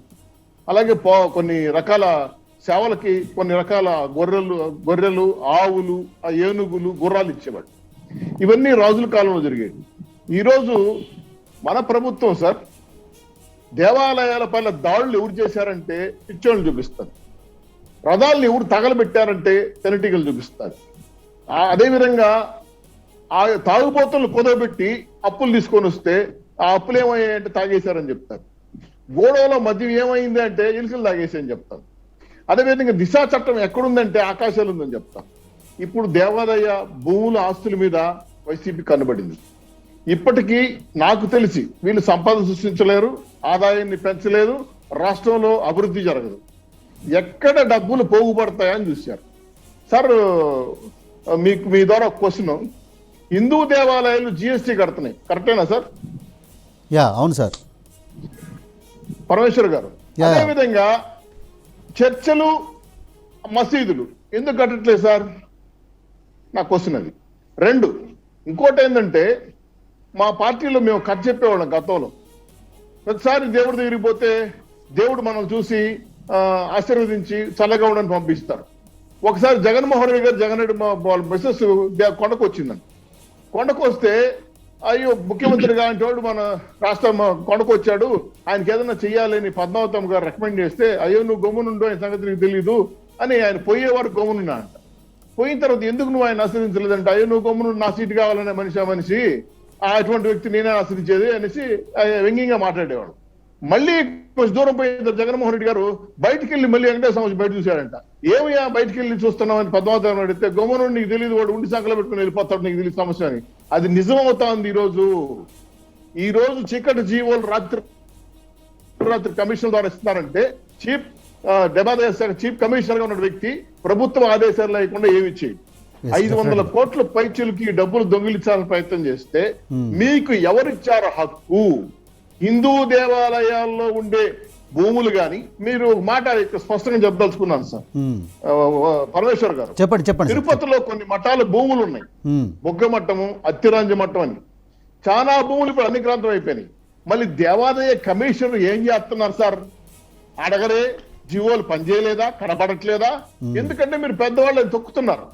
అలాగే కొన్ని రకాల సేవలకి కొన్ని రకాల గొర్రెలు, ఆవులు, ఏనుగులు, గుర్రాలు ఇచ్చేవాడు. ఇవన్నీ రాజుల కాలంలో జరిగేవి. ఈరోజు మన ప్రభుత్వం సార్ దేవాలయాల పైన దాడులు ఎవరు చేశారంటే పిచ్చోళ్ళు చూపిస్తారు, రథాలను ఎవరు తగలబెట్టారంటే తెనటీగలు చూపిస్తారు. అదేవిధంగా ఆ తాగుబోతులను కుదవబెట్టి అప్పులు తీసుకొని వస్తే ఆ అప్పులు ఏమయ్యాయంటే తాగేశారని చెప్తారు. గోడవలో మద్యం ఏమైంది అంటే ఎలుకలు తాగేసాయని చెప్తారు. అదేవిధంగా దిశా చట్టం ఎక్కడుందంటే ఆకాశాలు ఉందని చెప్తాం. ఇప్పుడు దేవాలయ భూముల ఆస్తుల మీద వైసీపీ కనబడింది. ఇప్పటికీ నాకు తెలిసి వీళ్ళు సంపద సృష్టించలేరు, ఆదాయాన్ని పెంచలేదు, రాష్ట్రంలో అభివృద్ధి జరగదు. ఎక్కడ డబ్బులు పోగుపడతాయని చూశారు సార్. మీకు మీ ద్వారా ఒక క్వశ్చన్, హిందూ దేవాలయాలు జిఎస్టీ కడుతున్నాయి, కరెక్టేనా సార్? యా అవును సార్. పరమేశ్వర్ గారు, అదేవిధంగా చర్చలు, మసీదులు ఎందుకు కట్టట్లేదు సార్? నా క్వశ్చన్ అది. 2, ఇంకోటి ఏంటంటే మా పార్టీలో మేము కథ చెప్పేవాళ్ళం గతంలో. ప్రతిసారి దేవుడి దగ్గరికి పోతే దేవుడు మనం చూసి ఆశీర్వదించి చల్లగా ఉండని పంపిస్తారు. ఒకసారి జగన్మోహన్ రెడ్డి గారు జగన్ రెడ్డి వాళ్ళ మిస్సెస్ కొండకు వచ్చిందండి. కొండకు వస్తే అయ్యో ముఖ్యమంత్రి గారి వాడు మన రాష్ట్రం కొండకు వచ్చాడు, ఆయనకి ఏదైనా చెయ్యాలని పద్మావతమ్మ గారు రికమెండ్ చేస్తే అయ్యో నువ్వు గమ్మునుండు, ఆయన సంగతి నీకు తెలీదు అని ఆయన పోయేవాడు గమ్మునున్నా అంట. పోయిన తర్వాత ఎందుకు నువ్వు ఆయన ఆశ్రయించలేదంటే అయ్యో నువ్వు గమ్మునుండు, నా సీటు కావాలనే మనిషి అటువంటి వ్యక్తి నేనే ఆశ్రయించేది అనేసి వ్యంగ్యంగా మాట్లాడేవాడు. మళ్ళీ కొంచెం దూరం పోయిన జగన్మోహన్ రెడ్డి గారు బయటికి వెళ్ళి మళ్ళీ వెంకటేశ్వర స్వామి బయట చూశాడంట. ఏమయ్యా బయటికి వెళ్ళి చూస్తున్నావు అని పద్మావతం అడిగితే గమ్మునుండి నీకు తెలియదు, వాడు ఉండి సంకలో పెట్టుకుని వెళ్ళిపోతాడు, నీకు తెలియదు సమస్య అని. అది నిజం అవుతా ఉంది. ఈ రోజు చీకటి జీవోలు రాత్రి కమిషన్ ద్వారా ఇస్తున్నారంటే దేవాదాయ శాఖ చీఫ్ కమిషనర్ గా ఉన్న వ్యక్తి ప్రభుత్వం ఆదేశాలు లేకుండా ఏమి చేయడు. 500 కోట్ల పైచీలకి డబ్బులు దొంగిలించాలని ప్రయత్నం చేస్తే మీకు ఎవరిచ్చారు హక్కు? హిందూ దేవాలయాల్లో ఉండే భూములు గాని, మీరు మాట స్పష్టంగా చెప్పదలుచుకున్నాను సార్ పరమేశ్వర్ గారు. చెప్పండి. తిరుపతిలో కొన్ని మఠాల భూములు ఉన్నాయి, బొగ్గ మఠము, అత్తిరాంజ మఠం అని. చాలా భూములు ఇప్పుడు అన్నిక్రాంతం అయిపోయినాయి. మళ్ళీ దేవాదాయ కమిషనర్ ఏం చేస్తున్నారు సార్? అడగరే, జీవోలు పనిచేయలేదా, కనపడట్లేదా? ఎందుకంటే మీరు పెద్దవాళ్ళని తొక్కుతున్నారు.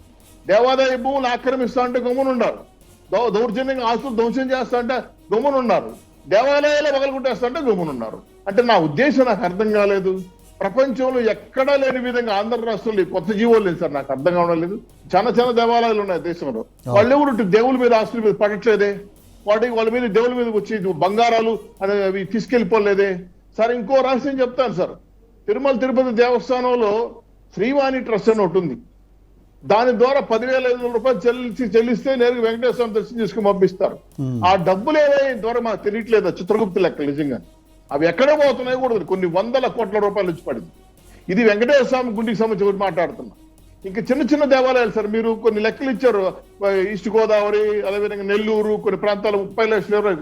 దేవాదాయ భూములు ఆక్రమిస్తా అంటే గమ్మునున్నారు, దౌర్జన్యంగా ఆస్తులు ధ్వంసం చేస్తా అంటే గమ్మునున్నారు, దేవాలయాలు పగలగొట్టేస్తా అంటే గమ్మునున్నారు. అంటే నా ఉద్దేశం నాకు అర్థం కాలేదు. ప్రపంచంలో ఎక్కడా లేని విధంగా ఆంధ్ర రాష్ట్రంలో కొత్త జీవోలు లేదు సార్, నాకు అర్థం కావడం. చాలా దేవాలయాలు ఉన్నాయి దేశంలో. వాళ్ళు ఎవరు దేవుల మీద ఆస్తుల మీద పడట్లేదే, వాళ్ళ మీద దేవుల మీద వచ్చి బంగారాలు అనేవి తీసుకెళ్లిపోలేదే సార్. ఇంకో రహస్యం చెప్తాను సార్. తిరుమల తిరుపతి దేవస్థానంలో శ్రీవాణి ట్రస్ట్ అని ఒకటి ఉంది. దాని ద్వారా 10,500 రూపాయలు చెల్లిస్తే నేరుగా వెంకటేశ్వర దర్శనం చేసుకుని పంపిస్తారు. ఆ డబ్బులు ఏవైనా ద్వారా మాకు తెలియట్లేదు, చిత్రగుప్త లెక్కలు నిజంగా. అవి ఎక్కడ పోతున్నాయో కూడా కొన్ని 100 కోట్ల రూపాయలు వచ్చి పడింది. ఇది వెంకటేశ్వర స్వామి గుండికి సంబంధించి మాట్లాడుతున్నా. ఇంకా చిన్న చిన్న దేవాలయాలు సార్, మీరు కొన్ని లెక్కలు ఇచ్చారు. ఈస్ట్ గోదావరి, అదేవిధంగా నెల్లూరు, కొన్ని ప్రాంతాలు 30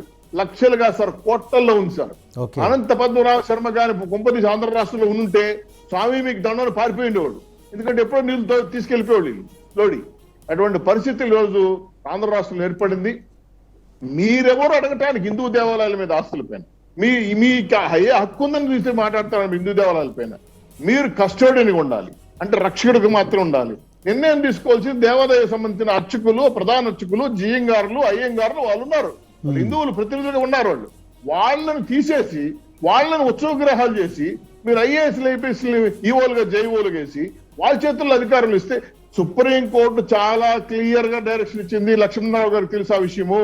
లక్షలుగా సార్, కోట్లల్లో ఉంది సార్. ఓకే. అనంత పద్మనాభ శర్మ గారి కొంపదీసి ఆంధ్ర రాష్ట్రంలో ఉంటే స్వామి మీకు దండను పారిపోయిండేవాడు, ఎందుకంటే ఎప్పుడో నీళ్ళు తీసుకెళ్లిపోయాడు వీళ్ళు లోడి. అటువంటి పరిస్థితి ఈరోజు ఆంధ్ర రాష్ట్రంలో ఏర్పడింది. మీరెవరు అడగటానికి హిందూ దేవాలయాల మీద ఆస్తుల పైన మీ ఏ హక్కు ఉందని చూసి మాట్లాడతారు హిందూ దేవాలయాల పైన. మీరు కస్టోడియన్గా ఉండాలి, అంటే రక్షకుడికి మాత్రం ఉండాలి. నిర్ణయం తీసుకోవాల్సింది దేవాలయ సంబంధించిన అర్చకులు, ప్రధాన అర్చకులు, జియంగారులు, అయ్యంగారులు వాళ్ళు ఉన్నారు, హిందువులు ప్రతినిధులుగా ఉన్నారు. వాళ్ళని తీసేసి వాళ్ళని ఉత్సవగ్రహాలు చేసి మీరు ఐఏఎస్లు ఐపీఎస్లు ఈఓలుగా జైఓలుగా వేసి వాళ్ళ చేతుల్లో అధికారులు ఇస్తే, సుప్రీంకోర్టు చాలా క్లియర్ గా డైరెక్షన్ ఇచ్చింది. లక్ష్మణరావు గారికి తెలుసు ఆ విషయము.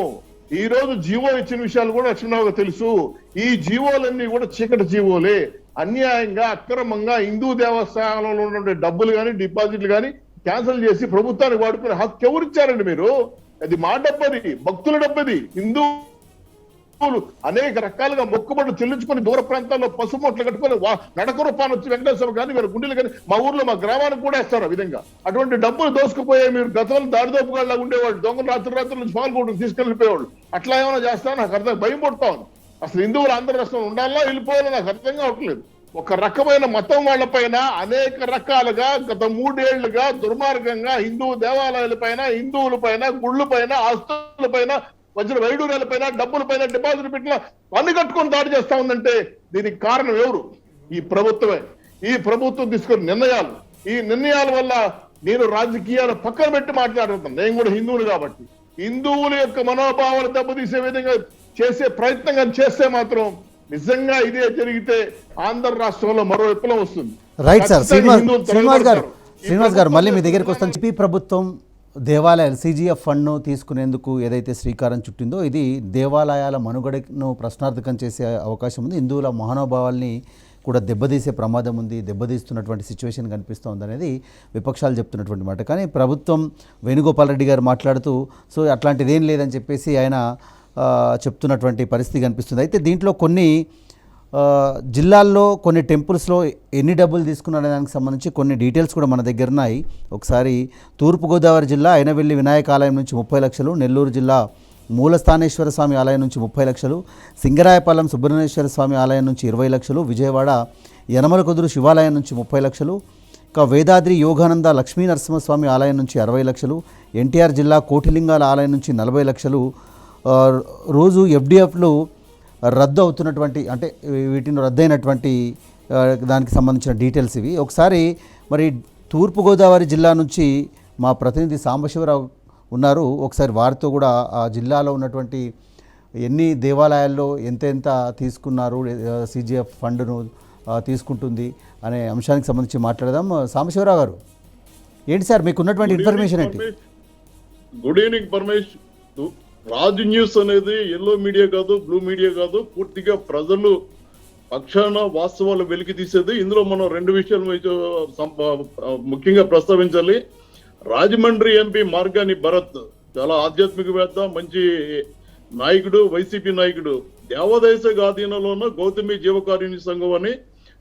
ఈ రోజు జీవో ఇచ్చిన విషయాలు కూడా లక్ష్మణరావు గారికి తెలుసు. ఈ జీవోలన్నీ కూడా చీకటి జీవోలే. అన్యాయంగా అక్రమంగా హిందూ దేవస్థానంలో ఉన్న డబ్బులు కానీ డిపాజిట్లు కానీ క్యాన్సిల్ చేసి ప్రభుత్వానికి వాడుకునే హక్కు ఎవరిచ్చారండి మీరు? అది మా డబ్బది, భక్తుల డబ్బది. హిందువులు అనేక రకాలుగా మొక్కుబడులు చెల్లించుకొని దూర ప్రాంతాల్లో పసుమొట్లు కట్టుకొని నడక రూపాన్ని వచ్చి వెంకటేశ్వర కానీ మీరు గుండెలు కానీ మా ఊర్లో మా గ్రామానికి కూడా ఇస్తారు. ఆ విధంగా అటువంటి డబ్బులు దోసుకుపోయే మీరు గతంలో దాడిదోపుగాళ్ళ ఉండేవాళ్ళు, దొంగలు రాత్రి నుంచి పాల్గొంటూ తీసుకెళ్లిపోయేవాళ్ళు. అట్లా ఏమైనా చేస్తారో నాకు అర్థం, భయం పడతా ఉంది. అసలు హిందువులు ఆంధ్ర రాష్ట్రంలో ఉండాలా వెళ్ళిపోవాలో నాకు అర్థం కావట్లేదు. ఒక రకమైన మతం వాళ్ళపైన అనేక రకాలుగా గత 3 ఏళ్లుగా దుర్మార్గంగా హిందూ దేవాలయాల పైన, హిందువుల పైన, గుళ్ళ పైన, ఆస్తుల పైన, వజ్ర వైడూర్యాల పైన, డబ్బుల పైన, డిపాజిట్ పెట్టిన పన్ను కట్టుకొని దాడి చేస్తా ఉందంటే దీనికి కారణం ఎవరు? ఈ ప్రభుత్వమే. ఈ ప్రభుత్వం తీసుకున్న నిర్ణయాలు. ఈ నిర్ణయాల వల్ల నేను రాజకీయాలు పక్కన పెట్టి మాట్లాడుతున్నాను. నేను కూడా హిందువులు కాబట్టి హిందువుల యొక్క మనోభావాలు దెబ్బతీసే విధంగా చేసే ప్రయత్నం చేస్తే మాత్రం నిజంగా ఇదే జరిగితే ఆంధ్ర రాష్ట్రంలో మరో విప్లవం వస్తుంది. Right sir. శ్రీనివాస్ గారు మళ్ళీ మీ దగ్గరికి వస్తాను. ఏపీ ప్రభుత్వం దేవాలయాలు CGF ఫండ్ను తీసుకునేందుకు ఏదైతే శ్రీకారం చుట్టిందో ఇది దేవాలయాల మనుగడను ప్రశ్నార్థకం చేసే అవకాశం ఉంది. హిందువుల మహానుభావాల్ని కూడా దెబ్బతీసే ప్రమాదం ఉంది, దెబ్బతీస్తున్నటువంటి సిచ్యువేషన్ కనిపిస్తూ ఉంది అనేది విపక్షాలు చెప్తున్నటువంటి మాట. కానీ ప్రభుత్వం వేణుగోపాల్ రెడ్డి గారు మాట్లాడుతూ సో అట్లాంటిది ఏం లేదని చెప్పేసి ఆయన చెప్తున్నటువంటి పరిస్థితి కనిపిస్తుంది. అయితే దీంట్లో కొన్ని జిల్లాల్లో కొన్ని టెంపుల్స్లో ఎన్ని డబ్బులు తీసుకున్నారనే దానికి సంబంధించి కొన్ని డీటెయిల్స్ కూడా మన దగ్గర ఉన్నాయి. ఒకసారి తూర్పుగోదావరి జిల్లా అయినవెల్లి వినాయక ఆలయం నుంచి 30 లక్షలు, నెల్లూరు జిల్లా మూలస్థానేశ్వర స్వామి ఆలయం నుంచి 30 లక్షలు, సింగరాయపాలెం సుబ్రహ్మణ్యేశ్వర స్వామి ఆలయం నుంచి 20 లక్షలు, విజయవాడ యనమల కుదురు శివాలయం నుంచి 30 లక్షలు, ఇంకా వేదాద్రి యోగానంద లక్ష్మీ నరసింహస్వామి ఆలయం నుంచి 60 లక్షలు, NTR జిల్లా కోటిలింగాల ఆలయం నుంచి 40 లక్షలు, రోజు FDFలు రద్దు అవుతున్నటువంటి అంటే వీటిని రద్దయినటువంటి దానికి సంబంధించిన డీటెయిల్స్ ఇవి. ఒకసారి మరి తూర్పుగోదావరి జిల్లా నుంచి మా ప్రతినిధి సాంబశివరావు ఉన్నారు. ఒకసారి వారితో కూడా ఆ జిల్లాలో ఉన్నటువంటి ఎన్ని దేవాలయాల్లో ఎంత తీసుకున్నారు, CGF ఫండ్ను తీసుకుంటుంది అనే అంశానికి సంబంధించి మాట్లాడదాం. సాంబశివరావు గారు ఏంటి సార్ మీకు ఉన్నటువంటి ఇన్ఫర్మేషన్ ఏంటి? Good evening Paramesh. Raju news అనేది ఎల్లో మీడియా కాదు, బ్లూ మీడియా కాదు, పూర్తిగా ప్రజలు పక్షాన వాస్తవాలు వెలికి తీసేది. ఇందులో మనం 2 విషయాలు ముఖ్యంగా ప్రస్తావించాలి. రాజమండ్రి ఎంపీ మార్గాని భరత్ చాలా ఆధ్యాత్మికవేత్త, మంచి నాయకుడు, వైసీపీ నాయకుడు. దేవాదాయ శాఖ ఆధీనంలో ఉన్న గౌతమి జీవకారుణ్య సంఘం అని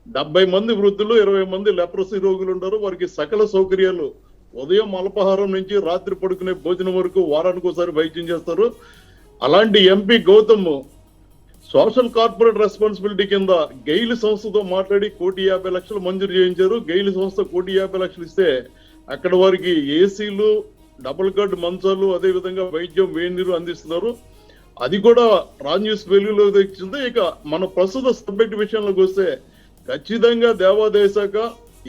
70 మంది వృద్ధులు, 20 మంది లెప్రసీ రోగులు ఉంటారు. వారికి సకల సౌకర్యాలు ఉదయం అల్పాహారం నుంచి రాత్రి పడుకునే భోజనం వరకు వారానికి ఒకసారి వైద్యం చేస్తారు. అలాంటి MP Gautam social corporate responsibility కింద గెయిల్ సంస్థతో మాట్లాడి 1,50,00,000 మంజూరు చేయించారు. గెయిల్ సంస్థ 1,50,00,000 ఇస్తే అక్కడ వారికి ఏసీలు, డబుల్ బెడ్ మంచాలు, అదే విధంగా వైద్యం, వేడినీరు అందిస్తున్నారు. అది కూడా రాజ్ న్యూస్ వెలుగులో తెచ్చింది. ఇక మన ప్రస్తుత సబ్జెక్ట్ విషయంలోకి వస్తే ఖచ్చితంగా దేవాదాయ శాఖ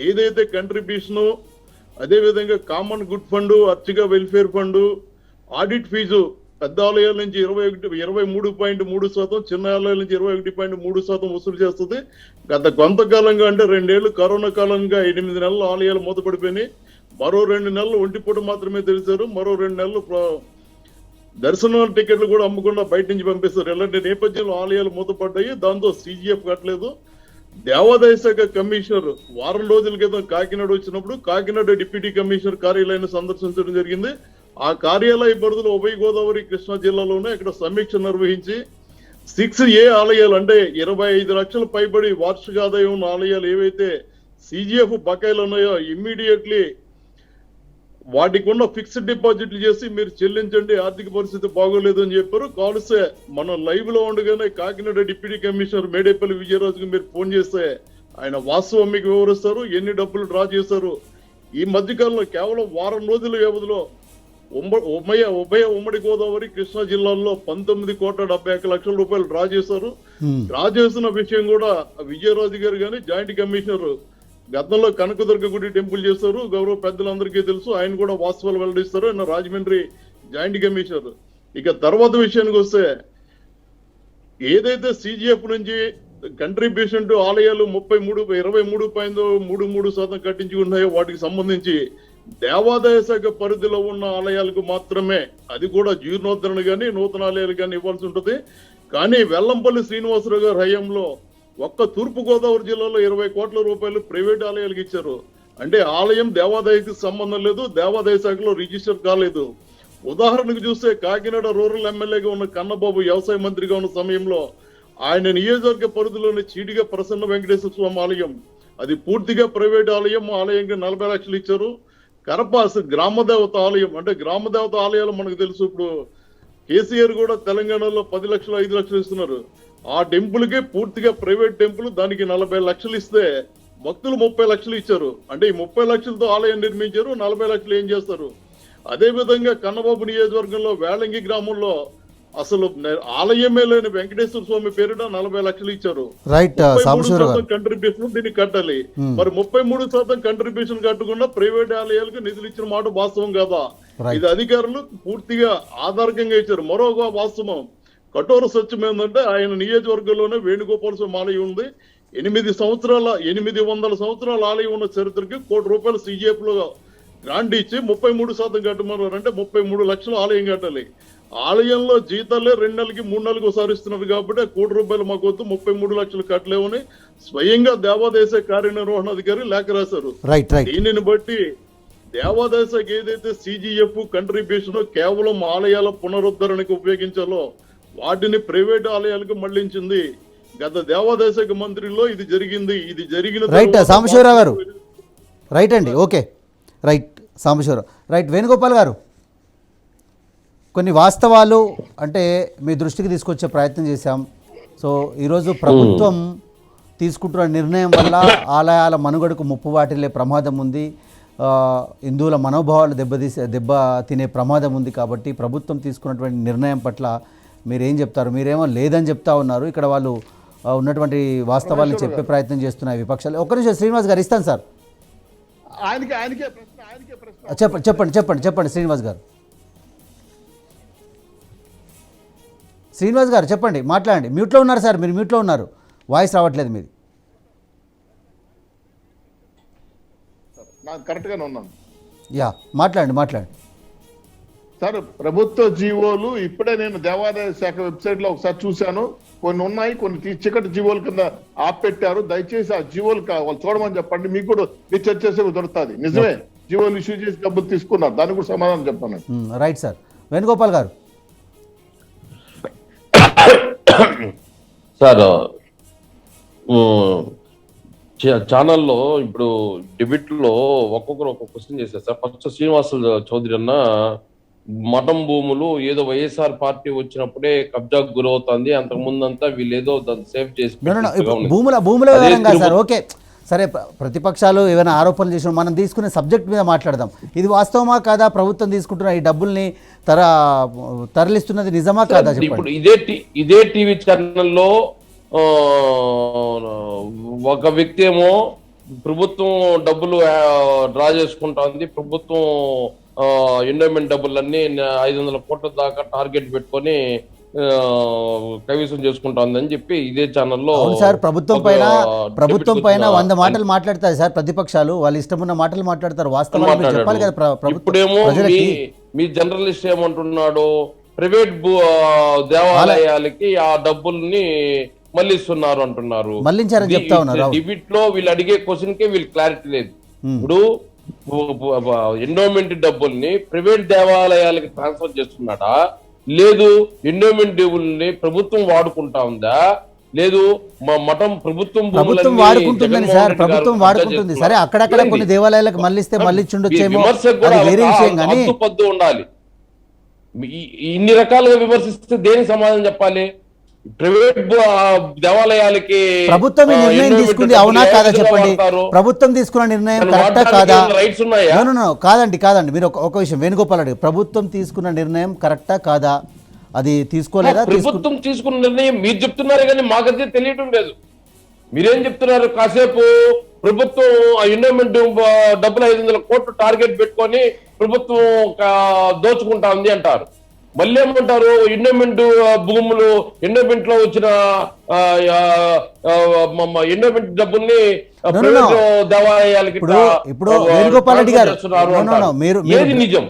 ఏదైతే కంట్రిబ్యూషను, అదే విధంగా కామన్ గుడ్ ఫండ్, అర్చక వెల్ఫేర్ ఫండ్, ఆడిట్ ఫీజు పెద్ద ఆలయాల నుంచి 23.3%, చిన్న ఆలయాల నుంచి 21.3% వసూలు చేస్తుంది. గత కొంతకాలంగా అంటే 2 ఏళ్లు కరోనా కాలంగా 8 నెలలు ఆలయాలు మూతపడిపోయినాయి. మరో 2 నెలలు ఒంటిపూట మాత్రమే తెరిచారు. మరో 2 నెలలు దర్శనాల టికెట్లు కూడా అమ్మకుండా బయట నుంచి పంపిస్తారు. ఇలాంటి నేపథ్యంలో ఆలయాలు మూతపడ్డాయి. దాంతో CGF కట్టలేదు. దేవాదాయ శాఖ కమిషనర్ వారం రోజుల క్రితం కాకినాడ వచ్చినప్పుడు కాకినాడ డిప్యూటీ కమిషనర్ కార్యాలయాన్ని సందర్శించడం జరిగింది. ఆ కార్యాలయ పరిధిలో ఉభయ గోదావరి, కృష్ణా జిల్లాలోనే ఇక్కడ సమీక్ష నిర్వహించి 6A ఆలయాలు అంటే 25 లక్షల పైబడి వార్షిక ఆదాయం ఉన్న ఆలయాలు ఏవైతే CGF బకాయిలు ఉన్నాయో ఇమ్మీడియట్లీ వాటికి ఉన్న ఫిక్స్డ్ డిపాజిట్లు చేసి మీరు చెల్లించండి, ఆర్థిక పరిస్థితి బాగోలేదు అని చెప్పారు. కాల్సే మనం లైవ్ లో ఉండగానే కాకినాడ డిప్యూటీ కమిషనర్ మేడేపల్లి విజయరాజుకి మీరు ఫోన్ చేస్తే ఆయన వాస్తవం మీకు వివరిస్తారు, ఎన్ని డబ్బులు డ్రా చేశారు. ఈ మధ్యకాలంలో కేవలం వారం రోజుల వ్యవధిలో ఉభయ ఉమ్మడి గోదావరి కృష్ణా జిల్లాల్లో 19,71,00,00,000 రూపాయలు డ్రా చేశారు. డ్రా చేసిన విషయం కూడా విజయరాజు గారు కానీ జాయింట్ కమిషనర్ గతంలో కనకదుర్గ గుడి టెంపుల్ చేస్తారు, గౌరవ పెద్దలందరికీ తెలుసు, ఆయన కూడా వాస్తవాలు వెల్లడిస్తారు. ఆయన రాజమండ్రి జాయింట్ కమిషనర్. ఇక తర్వాత విషయానికి వస్తే ఏదైతే సిజిఎఫ్ నుంచి కంట్రిబ్యూషన్ టు ఆలయాలు 23.33% కట్టించుకున్నాయో వాటికి సంబంధించి దేవాదాయ శాఖ పరిధిలో ఉన్న ఆలయాలకు మాత్రమే, అది కూడా జీర్ణోద్ధరణ కానీ నూతన ఆలయాలు కానీ ఇవ్వాల్సి ఉంటుంది. కానీ వెల్లంపల్లి శ్రీనివాసరావు గారి హయాంలో ఒక్క తూర్పు గోదావరి జిల్లాలో 20 కోట్ల రూపాయలు ప్రైవేట్ ఆలయాలకు ఇచ్చారు. అంటే ఆలయం దేవాదాయకి సంబంధం లేదు, దేవాదాయ శాఖలో రిజిస్టర్ కాలేదు. ఉదాహరణకు చూస్తే కాకినాడ రూరల్ ఎమ్మెల్యేగా ఉన్న కన్నబాబు వ్యవసాయ మంత్రిగా ఉన్న సమయంలో ఆయన నియోజకవర్గ పరిధిలోని చీడిగా ప్రసన్న వెంకటేశ్వర స్వామి ఆలయం, అది పూర్తిగా ప్రైవేట్ ఆలయం, ఆలయంకి 40 లక్షలు ఇచ్చారు. కరప గ్రామదేవత ఆలయం, అంటే గ్రామదేవత ఆలయాలు మనకు తెలుసు, ఇప్పుడు కేసీఆర్ కూడా తెలంగాణలో 10 లక్షలు 5 లక్షలు ఇస్తున్నారు. ఆ టెంపుల్ కి పూర్తిగా ప్రైవేట్ టెంపుల్, దానికి 40 లక్షలు ఇస్తే భక్తులు 30 లక్షలు ఇచ్చారు. అంటే ఈ 30 లక్షలతో ఆలయం నిర్మించారు, 40 లక్షలు ఏం చేస్తారు? అదే విధంగా కన్నబాబు నియోజకవర్గంలో వేళంగి గ్రామంలో అసలు ఆలయమే లేని వెంకటేశ్వర స్వామి పేరిట 40 లక్షలు ఇచ్చారు. రైట్, కంట్రిబ్యూషన్ దీన్ని కట్టాలి. మరి 33% కంట్రిబ్యూషన్ కట్టకుండా ప్రైవేట్ ఆలయాలకు నిధులు ఇచ్చిన మాట వాస్తవం కాదా? ఇది అధికారులు పూర్తిగా ఆధారకంగా ఇచ్చారు. మరో వాస్తవం, కఠోర సత్యం ఏంటంటే ఆయన నియోజకవర్గంలోనే వేణుగోపాల స్వామి ఆలయం ఉంది. 800 సంవత్సరాల ఆలయం ఉన్న చరిత్రకి ₹1 కోటి సిజిఎఫ్ లో గ్రాంట్ ఇచ్చి 33% కట్టమన్నారు. అంటే 33 లక్షలు ఆలయం కట్టాలి. ఆలయంలో జీతాలే 2 నెలలకి 3 నెలలకు ఒకసారి ఇస్తున్నారు కాబట్టి ₹1 కోటి మాకు వద్దు, 33 లక్షలు కట్టలేమని స్వయంగా దేవాదాయ కార్యనిర్వహణాధికారి లేఖ రాశారు. దీనిని బట్టి దేవాదాయ శాఖ ఏదైతే సిజిఎఫ్ కంట్రిబ్యూషన్ కేవలం ఆలయాల పునరుద్ధరణకు ఉపయోగించాలో వాటిని ప్రైవేట్ ఆలయాలకు మళ్లించింది. గత దేవాదాయ శాఖ మంత్రిలో ఇది జరిగింది. ఇది జరిగిన రైట్ సాంబశివరావు గారు, రైట్ అండి, okay, right Sambasivarao, right. Venugopal గారు, కొన్ని వాస్తవాలు అంటే మీ దృష్టికి తీసుకొచ్చే ప్రయత్నం చేశాం. సో ఈరోజు ప్రభుత్వం తీసుకుంటున్న నిర్ణయం వల్ల ఆలయాల మనుగడకు ముప్పు వాటిల్లే ప్రమాదం ఉంది, హిందువుల మనోభావాలు దెబ్బ తినే ప్రమాదం ఉంది. కాబట్టి ప్రభుత్వం తీసుకున్నటువంటి నిర్ణయం పట్ల మీరేం చెప్తారు? మీరేమో లేదని చెప్తా ఉన్నారు, ఇక్కడ వాళ్ళు ఉన్నటువంటి వాస్తవాలను చెప్పే ప్రయత్నం చేస్తున్నాయి విపక్షాలు. ఒక్క నిమిషం శ్రీనివాస్ గారు, ఇస్తాను సార్. చెప్పండి శ్రీనివాస్ గారు. శ్రీనివాస్ గారు చెప్పండి, మాట్లాడండి. మ్యూట్లో ఉన్నారు సార్, మీరు మ్యూట్లో ఉన్నారు, వాయిస్ రావట్లేదు మీది. కరెక్ట్గానే ఉన్నాను. యా, మాట్లాడండి. సార్, ప్రభుత్వ జీవోలు ఇప్పుడే నేను దేవాదాయ శాఖ వెబ్సైట్ లో ఒకసారి చూశాను. కొన్ని ఉన్నాయి, కొన్ని చీకటి జీవోల కింద ఆపెట్టారు. దయచేసి ఆ జీవోలు వాళ్ళు చూడమని చెప్పండి. మీకు కూడా రీసెర్చ్ చేసే దొరుకుతుంది. నిజమే, జీవోలు ఇష్యూ చేసి డబ్బులు తీసుకున్నారు, దానికి కూడా సమాధానం చెప్తాను. Right sir. వేణుగోపాల్ గారు. సార్, ఛానల్లో ఇప్పుడు డిబేట్ లో ఒక్కొక్కరు ఒక్కొక్క క్వశ్చన్ చేశారు సార్. ఫస్ట్ శ్రీనివాస చౌదరి అన్న మఠం భూములు ఏదో వైఎస్ఆర్ పార్టీ వచ్చినప్పుడే కబ్జాకు గురవుతుంది, అంతకు ముందంతా వీళ్ళు ఏదో దాన్ని సేవ్ చేసి భూముల వివరంగా సార్. ఓకే సరే, ప్రతిపక్షాలు ఏమైనా ఆరోపణలు చేసిన మనం తీసుకునే సబ్జెక్ట్ మీద మాట్లాడదాం. ఇది వాస్తవమా కాదా? ప్రభుత్వం తీసుకుంటున్న ఈ డబ్బుల్ని తరలిస్తున్నది నిజమా కాదా? ఇప్పుడు ఇదే టీవీ ఛానల్లో ఒక వ్యక్తి ఏమో ప్రభుత్వం డబ్బులు డ్రా చేసుకుంటుంది, ప్రభుత్వం ఎండోమెంట్ డబ్బులన్నీ 500 కోట్ల దాకా టార్గెట్ పెట్టుకొని కైవసం చేసుకుంటాందని చెప్పి ఇదే ఛానల్లో. సార్, ప్రభుత్వం పైన 100 మాటలు మాట్లాడతారు సార్ ప్రతిపక్షాలు, వాళ్ళు ఇష్టమున్న మాటలు మాట్లాడతారు. వాస్తవాలు చెప్పాలి కదా. ఇప్పుడేమో మీ జర్నలిస్ట్ ఏమంటున్నాడు, ప్రైవేట్ దేవాలయాలకి ఆ డబ్బుల్ని మళ్ళిస్తున్నారు అంటున్నారు. మళ్ళించారని చెప్తా ఉన్నారు. డిబేట్ లో వీళ్ళు అడిగే క్వశ్చన్ కి వీళ్ళు క్లారిటీ లేదు. ఇప్పుడు ఎండోమెంట్ డబ్బుల్ని ప్రైవేట్ దేవాలయాలకి ట్రాన్స్ఫర్ చేస్తున్నాడా, లేదు ఎండోమెంట్ డబ్బుల్ని ప్రభుత్వం వాడుకుంటా ఉందా, లేదు మఠం ప్రభుత్వం ప్రభుత్వం భూములన్నీ వాడుకుంటుందని జగన్మోహన్ సార్, రెడ్డి ప్రభుత్వం గారు వాడుకుంటుంది. కబ్జా సరే అక్కడక్కడ చేస్తున్నారు. కొన్ని దేవాలయాలకు మళ్ళిస్తే మళ్ళిచ్చుండొచ్చేమో, విమర్శకు కూడా అది వేరే విషయం. కానీ హద్దు ఉండాలి. ఇన్ని రకాలుగా విమర్శిస్తే దేనికి సమాధానం చెప్పాలి? ప్రైవేట్ దేవాలయాలకి ప్రభుత్వం ఈ నిర్ణయం తీసుకుంది అవునా కాదా చెప్పండి. ప్రభుత్వం తీసుకున్న నిర్ణయం కరెక్టా కాదా? రైట్స్ ఉన్నాయా? కాదండి మీరు ఒక విషయం వేణుగోపాల్ రెడ్డి, ప్రభుత్వం తీసుకున్న నిర్ణయం కరెక్టా కాదా? అది తీసుకోలేదా? ప్రభుత్వం తీసుకున్న నిర్ణయం మీరు చెప్తున్నారు కానీ మాకైతే తెలియటం లేదు. మీరేం చెప్తున్నారు? కాసేపు ప్రభుత్వం ఎండోమెంట్ డబ్బులు 500 కోట్లు టార్గెట్ పెట్టుకొని ప్రభుత్వం దోచుకుంటా ఉంది అంటారు. మళ్ళీ ఏమంటారు? ఎండోమెంట్ భూములు, ఎండోమెంట్ లో వచ్చిన ఎండోమెంట్ డబ్బుల్ని ప్రైవేట్ దేవాలయాలకి ఇప్పుడు వేణుగోపాల్ రెడ్డి గారు ఏది నిజం?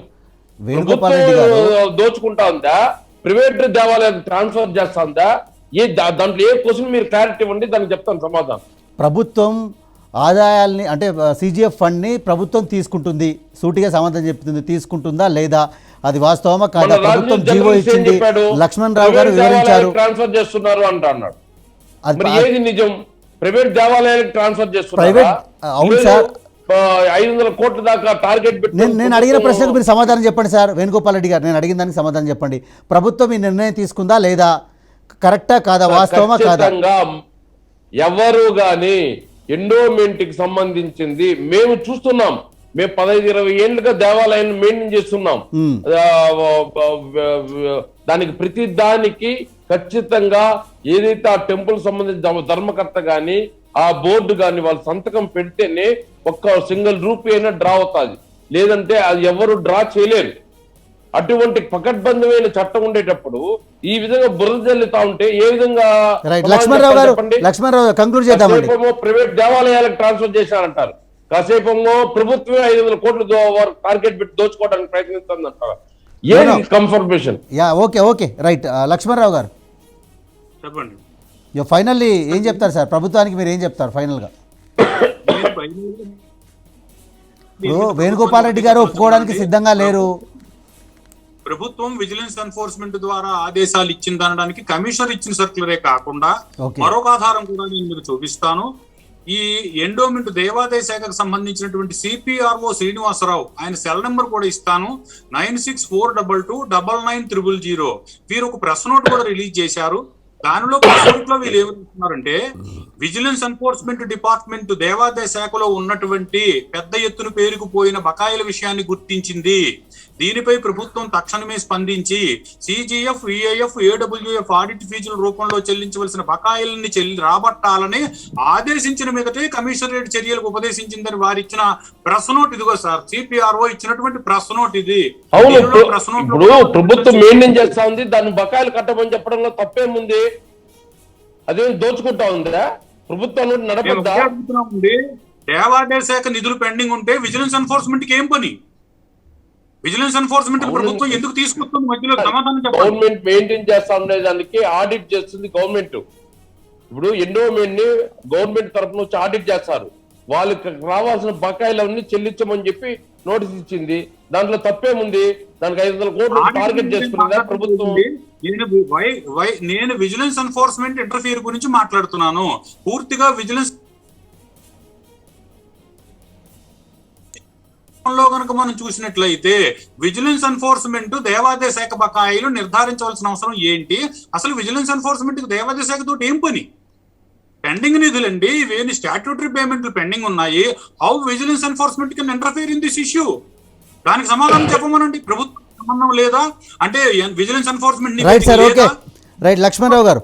వేణుగోపాల్ రెడ్డి గారు దోచుకుంటా ఉందా? ప్రైవేట్ దేవాలయాలకు ట్రాన్స్ఫర్ చేస్తా ఉందా? దాంట్లో ఏ క్వశ్చన్ మీరు క్లారిటీ ఇవ్వండి, దానికి చెప్తాను సమాధానం. ప్రభుత్వం ఆదాయాల్ని అంటే సిజిఎఫ్ ఫండ్ని ప్రభుత్వం తీసుకుంటుంది, సూటిగా సమాధానం చెప్తుంది. తీసుకుంటుందా లేదా, అది వాస్తవమా కాదా? ప్రభుత్వం జీవో ఇచ్చింది, లక్ష్మణ్ రావు గారు వివరించారు. ట్రాన్స్ఫర్ చేస్తున్నారు అన్నాడు. అది మరి ఏది నిజం? ప్రైవేట్ దేవాలయాలకు ట్రాన్స్ఫర్ చేస్తున్నారు. ప్రైవేట్ అవును సార్, 500 కోట్ల దాకా టార్గెట్ పెట్టి నేను అడిగిన ప్రశ్నకు మీరు సమాధానం చెప్పండి సార్. వేణుగోపాల్ రెడ్డి గారు, నేను అడిగిన దానికి సమాధానం చెప్పండి. ప్రభుత్వం ఈ నిర్ణయం తీసుకుందా లేదా, కరెక్టా కాదా, వాస్తవమా కాదా? ఎవరు గాని ఎండోమెంట్ కి సంబంధించింది మేము చూస్తున్నాం. మేము 15-20 ఏళ్లుగా దేవాలయాన్ని మెయింటైన్ చేస్తున్నాం. దానికి ప్రతి దానికి ఖచ్చితంగా ఏదైతే ఆ టెంపుల్ సంబంధించిన ధర్మకర్త గాని ఆ బోర్డు గాని వాళ్ళు సంతకం పెడితేనే ఒక్క సింగిల్ రూపీ అయినా డ్రా అవుతుంది. లేదంటే అది ఎవరు డ్రా చేయలేరు. అటువంటి పకడ్బందమైన చట్టం ఉండేటప్పుడు ఈ విధంగా బురద జల్లుతా ఉంటే ఏ విధంగా? లక్ష్మణరావు కంక్లూడ్ చేద్దామండి. ప్రైవేట్ దేవాలయాలకు ట్రాన్స్ఫర్ చేశారంటారు, కాసేపేమో ప్రభుత్వమే 500 కోట్లు టార్గెట్ పెట్టి దోచుకోవడానికి ప్రయత్నిస్తుంది అంటారు. ఏది కన్ఫర్మేషన్? Okay right. లక్ష్మణరావు గారు చెప్పండి. ఫైనల్లీ ఏం చెప్తారు సార్? ప్రభుత్వానికి మీరు ఏం చెప్తారు ఫైనల్గా? వేణుగోపాల్ రెడ్డి గారు ఒప్పుకోవడానికి సిద్ధంగా లేరు. ప్రభుత్వం విజిలెన్స్ ఎన్ఫోర్స్మెంట్ ద్వారా ఆదేశాలు ఇచ్చిందనడానికి కమిషనర్ ఇచ్చిన సర్క్యులరే కాకుండా మరొక ఆధారం కూడా నేను మీకు చూపిస్తాను. ఈ ఎండోమెంట్ దేవాదాయ శాఖకు సంబంధించినటువంటి సిపిఆర్ఓ శ్రీనివాసరావు, ఆయన సెల్ నెంబర్ కూడా ఇస్తాను, 9642299000. వీరు ఒక ప్రెస్ నోట్ కూడా రిలీజ్ చేశారు. దానిలో ప్రెస్ నోట్ లో వీళ్ళు ఏమంటున్నారంటే, విజిలెన్స్ ఎన్ఫోర్స్మెంట్ డిపార్ట్మెంట్ దేవాదాయ శాఖలో ఉన్నటువంటి పెద్ద ఎత్తున పేరుకుపోయిన బకాయిల విషయాన్ని గుర్తించింది. దీనిపై ప్రభుత్వం తక్షణమే స్పందించి సిజిఎఫ్, ఈఐఎఫ్, ఏడబ్ల్యూఎఫ్ ఆడిట్ ఫీజుల రూపంలో చెల్లించవలసిన బకాయిలని రాబట్టాలని ఆదేశించిన మీదటే కమిషనరేట్ చర్యలకు ఉపదేశించిందని వారిచ్చిన ప్రెస్ నోట్ ఇదిగో సార్. సిపిఆర్ఓ ఇచ్చినటువంటి ప్రెస్ నోట్ ఇది. ఇప్పుడు ప్రభుత్వం మెయింటైన్ చేస్తా ఉంది, దాన్ని బకాయిలు కట్టమని చెప్పడంలో తప్పేముంది? అదేం దోచుకుంటా ఉందా ప్రభుత్వం? నడపద్దా? దేవాదాయ శాఖ నిధులు పెండింగ్ ఉంటే విజిలెన్స్ ఎన్ఫోర్స్మెంట్ కి ఏం పని? విజిలెన్స్ ఎన్ఫోర్స్మెంట్ ప్రభుత్వం ఎందుకు తీసుకొస్తుంది మధ్యలో? సమాధానం చెప్పండి. గవర్నమెంట్ మెయింటైన్ చేస్తా ఉండేదానికి ఆడిట్ చేస్తుంది గవర్నమెంట్. ఇప్పుడు ఎండోమెంట్ ని గవర్నమెంట్ తరఫున వచ్చి ఆడిట్ చేస్తారు. వాళ్ళకి రావాల్సిన బకాయిలన్నీ చెల్లించమని చెప్పి నోటీస్ ఇచ్చింది. దాంట్లో తప్పేముంది? దానికి 500 కోట్లు టార్గెట్ చేసుకున్నదా ప్రభుత్వం? నేను విజిలెన్స్ ఎన్ఫోర్స్మెంట్ ఇంటర్ఫియర్ గురించి మాట్లాడుతున్నాను. పూర్తిగా విజిలెన్స్ లో కనుక మనం చూసినట్లయితే విజిలెన్స్ ఎన్ఫోర్స్మెంట్ దేవాదాయ శాఖ బకాయిలు నిర్ధారించవలసిన అవసరం ఏంటి? అసలు విజిలెన్స్ ఎన్ఫోర్స్మెంట్ దేవాదాయ శాఖతో ఏం పని? పెండింగ్ నిధులండి, ఇవేమి స్టాట్యూటరీ పేమెంట్లు పెండింగ్ ఉన్నాయి. How vigilance enforcement can interfere in this issue? దానికి సమాధానం చెప్పమనండి. ప్రభుత్వం సంబంధం లేదా అంటే విజిలెన్స్ ఎన్ఫోర్స్మెంట్? రైట్ లక్ష్మణరావు గారు,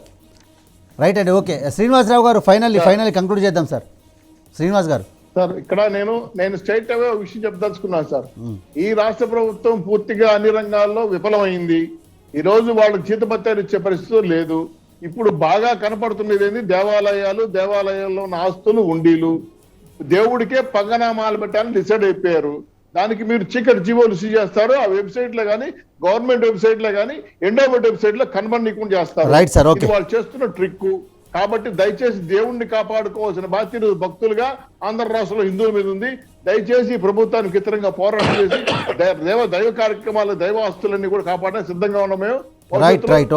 రైట్ అండి. ఓకే శ్రీనివాసరావు గారు, ఫైనల్లీ కంక్లూడ్ చేద్దాం సార్. శ్రీనివాస్ గారు సార్, ఇక్కడ నేను స్ట్రైట్ అవే ఒక విషయం చెప్పదలుచుకున్నాను సార్. ఈ రాష్ట్ర ప్రభుత్వం పూర్తిగా అన్ని రంగాల్లో విఫలమైంది. ఈ రోజు వాళ్ళకి జీతభత్యాలు ఇచ్చే పరిస్థితి లేదు. ఇప్పుడు బాగా కనపడుతున్నది ఏంది? దేవాలయాల్లో ఉన్న ఆస్తులు, ఉండీలు, దేవుడికే పంగనామాలు పెట్టాలని డిసైడ్ అయిపోయారు. దానికి మీరు చీకటి జీవోలు చేస్తారు. ఆ వెబ్సైట్ లో కానీ, గవర్నమెంట్ వెబ్సైట్ లో కానీ, ఎండోమెంట్ వెబ్సైట్ లో కనబడనీయకుండా చేస్తారు. వాళ్ళు చేస్తున్న ట్రిక్. కాబట్టి దయచేసి దేవుణ్ణి కాపాడుకోవాల్సిన బాధ్యత భక్తులుగా ఆంధ్ర రాష్ట్రంలో హిందువుల మీద ఉంది. దయచేసి ప్రభుత్వానికి ఇతరంగా పోరాటం చేసి దైవ కార్యక్రమాలు, దైవ ఆస్తులన్నీ కూడా కాపాడడానికి సిద్ధంగా ఉన్నాం. మేము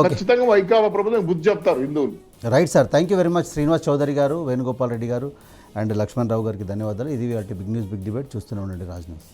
ఖచ్చితంగా వైకాపా ప్రభుత్వం బుద్ధి చెప్తారు హిందువులు. Right sir, thank you very much Srinivas Chowdary garu, Venugopal Reddy గారు అండ్ లక్ష్మణ్ రావు గారికి ధన్యవాదాలు. ఇది వాటి బిగ్ న్యూస్ బిగ్ డిబేట్. చూస్తూనే ఉండండి రాజ్ న్యూస్.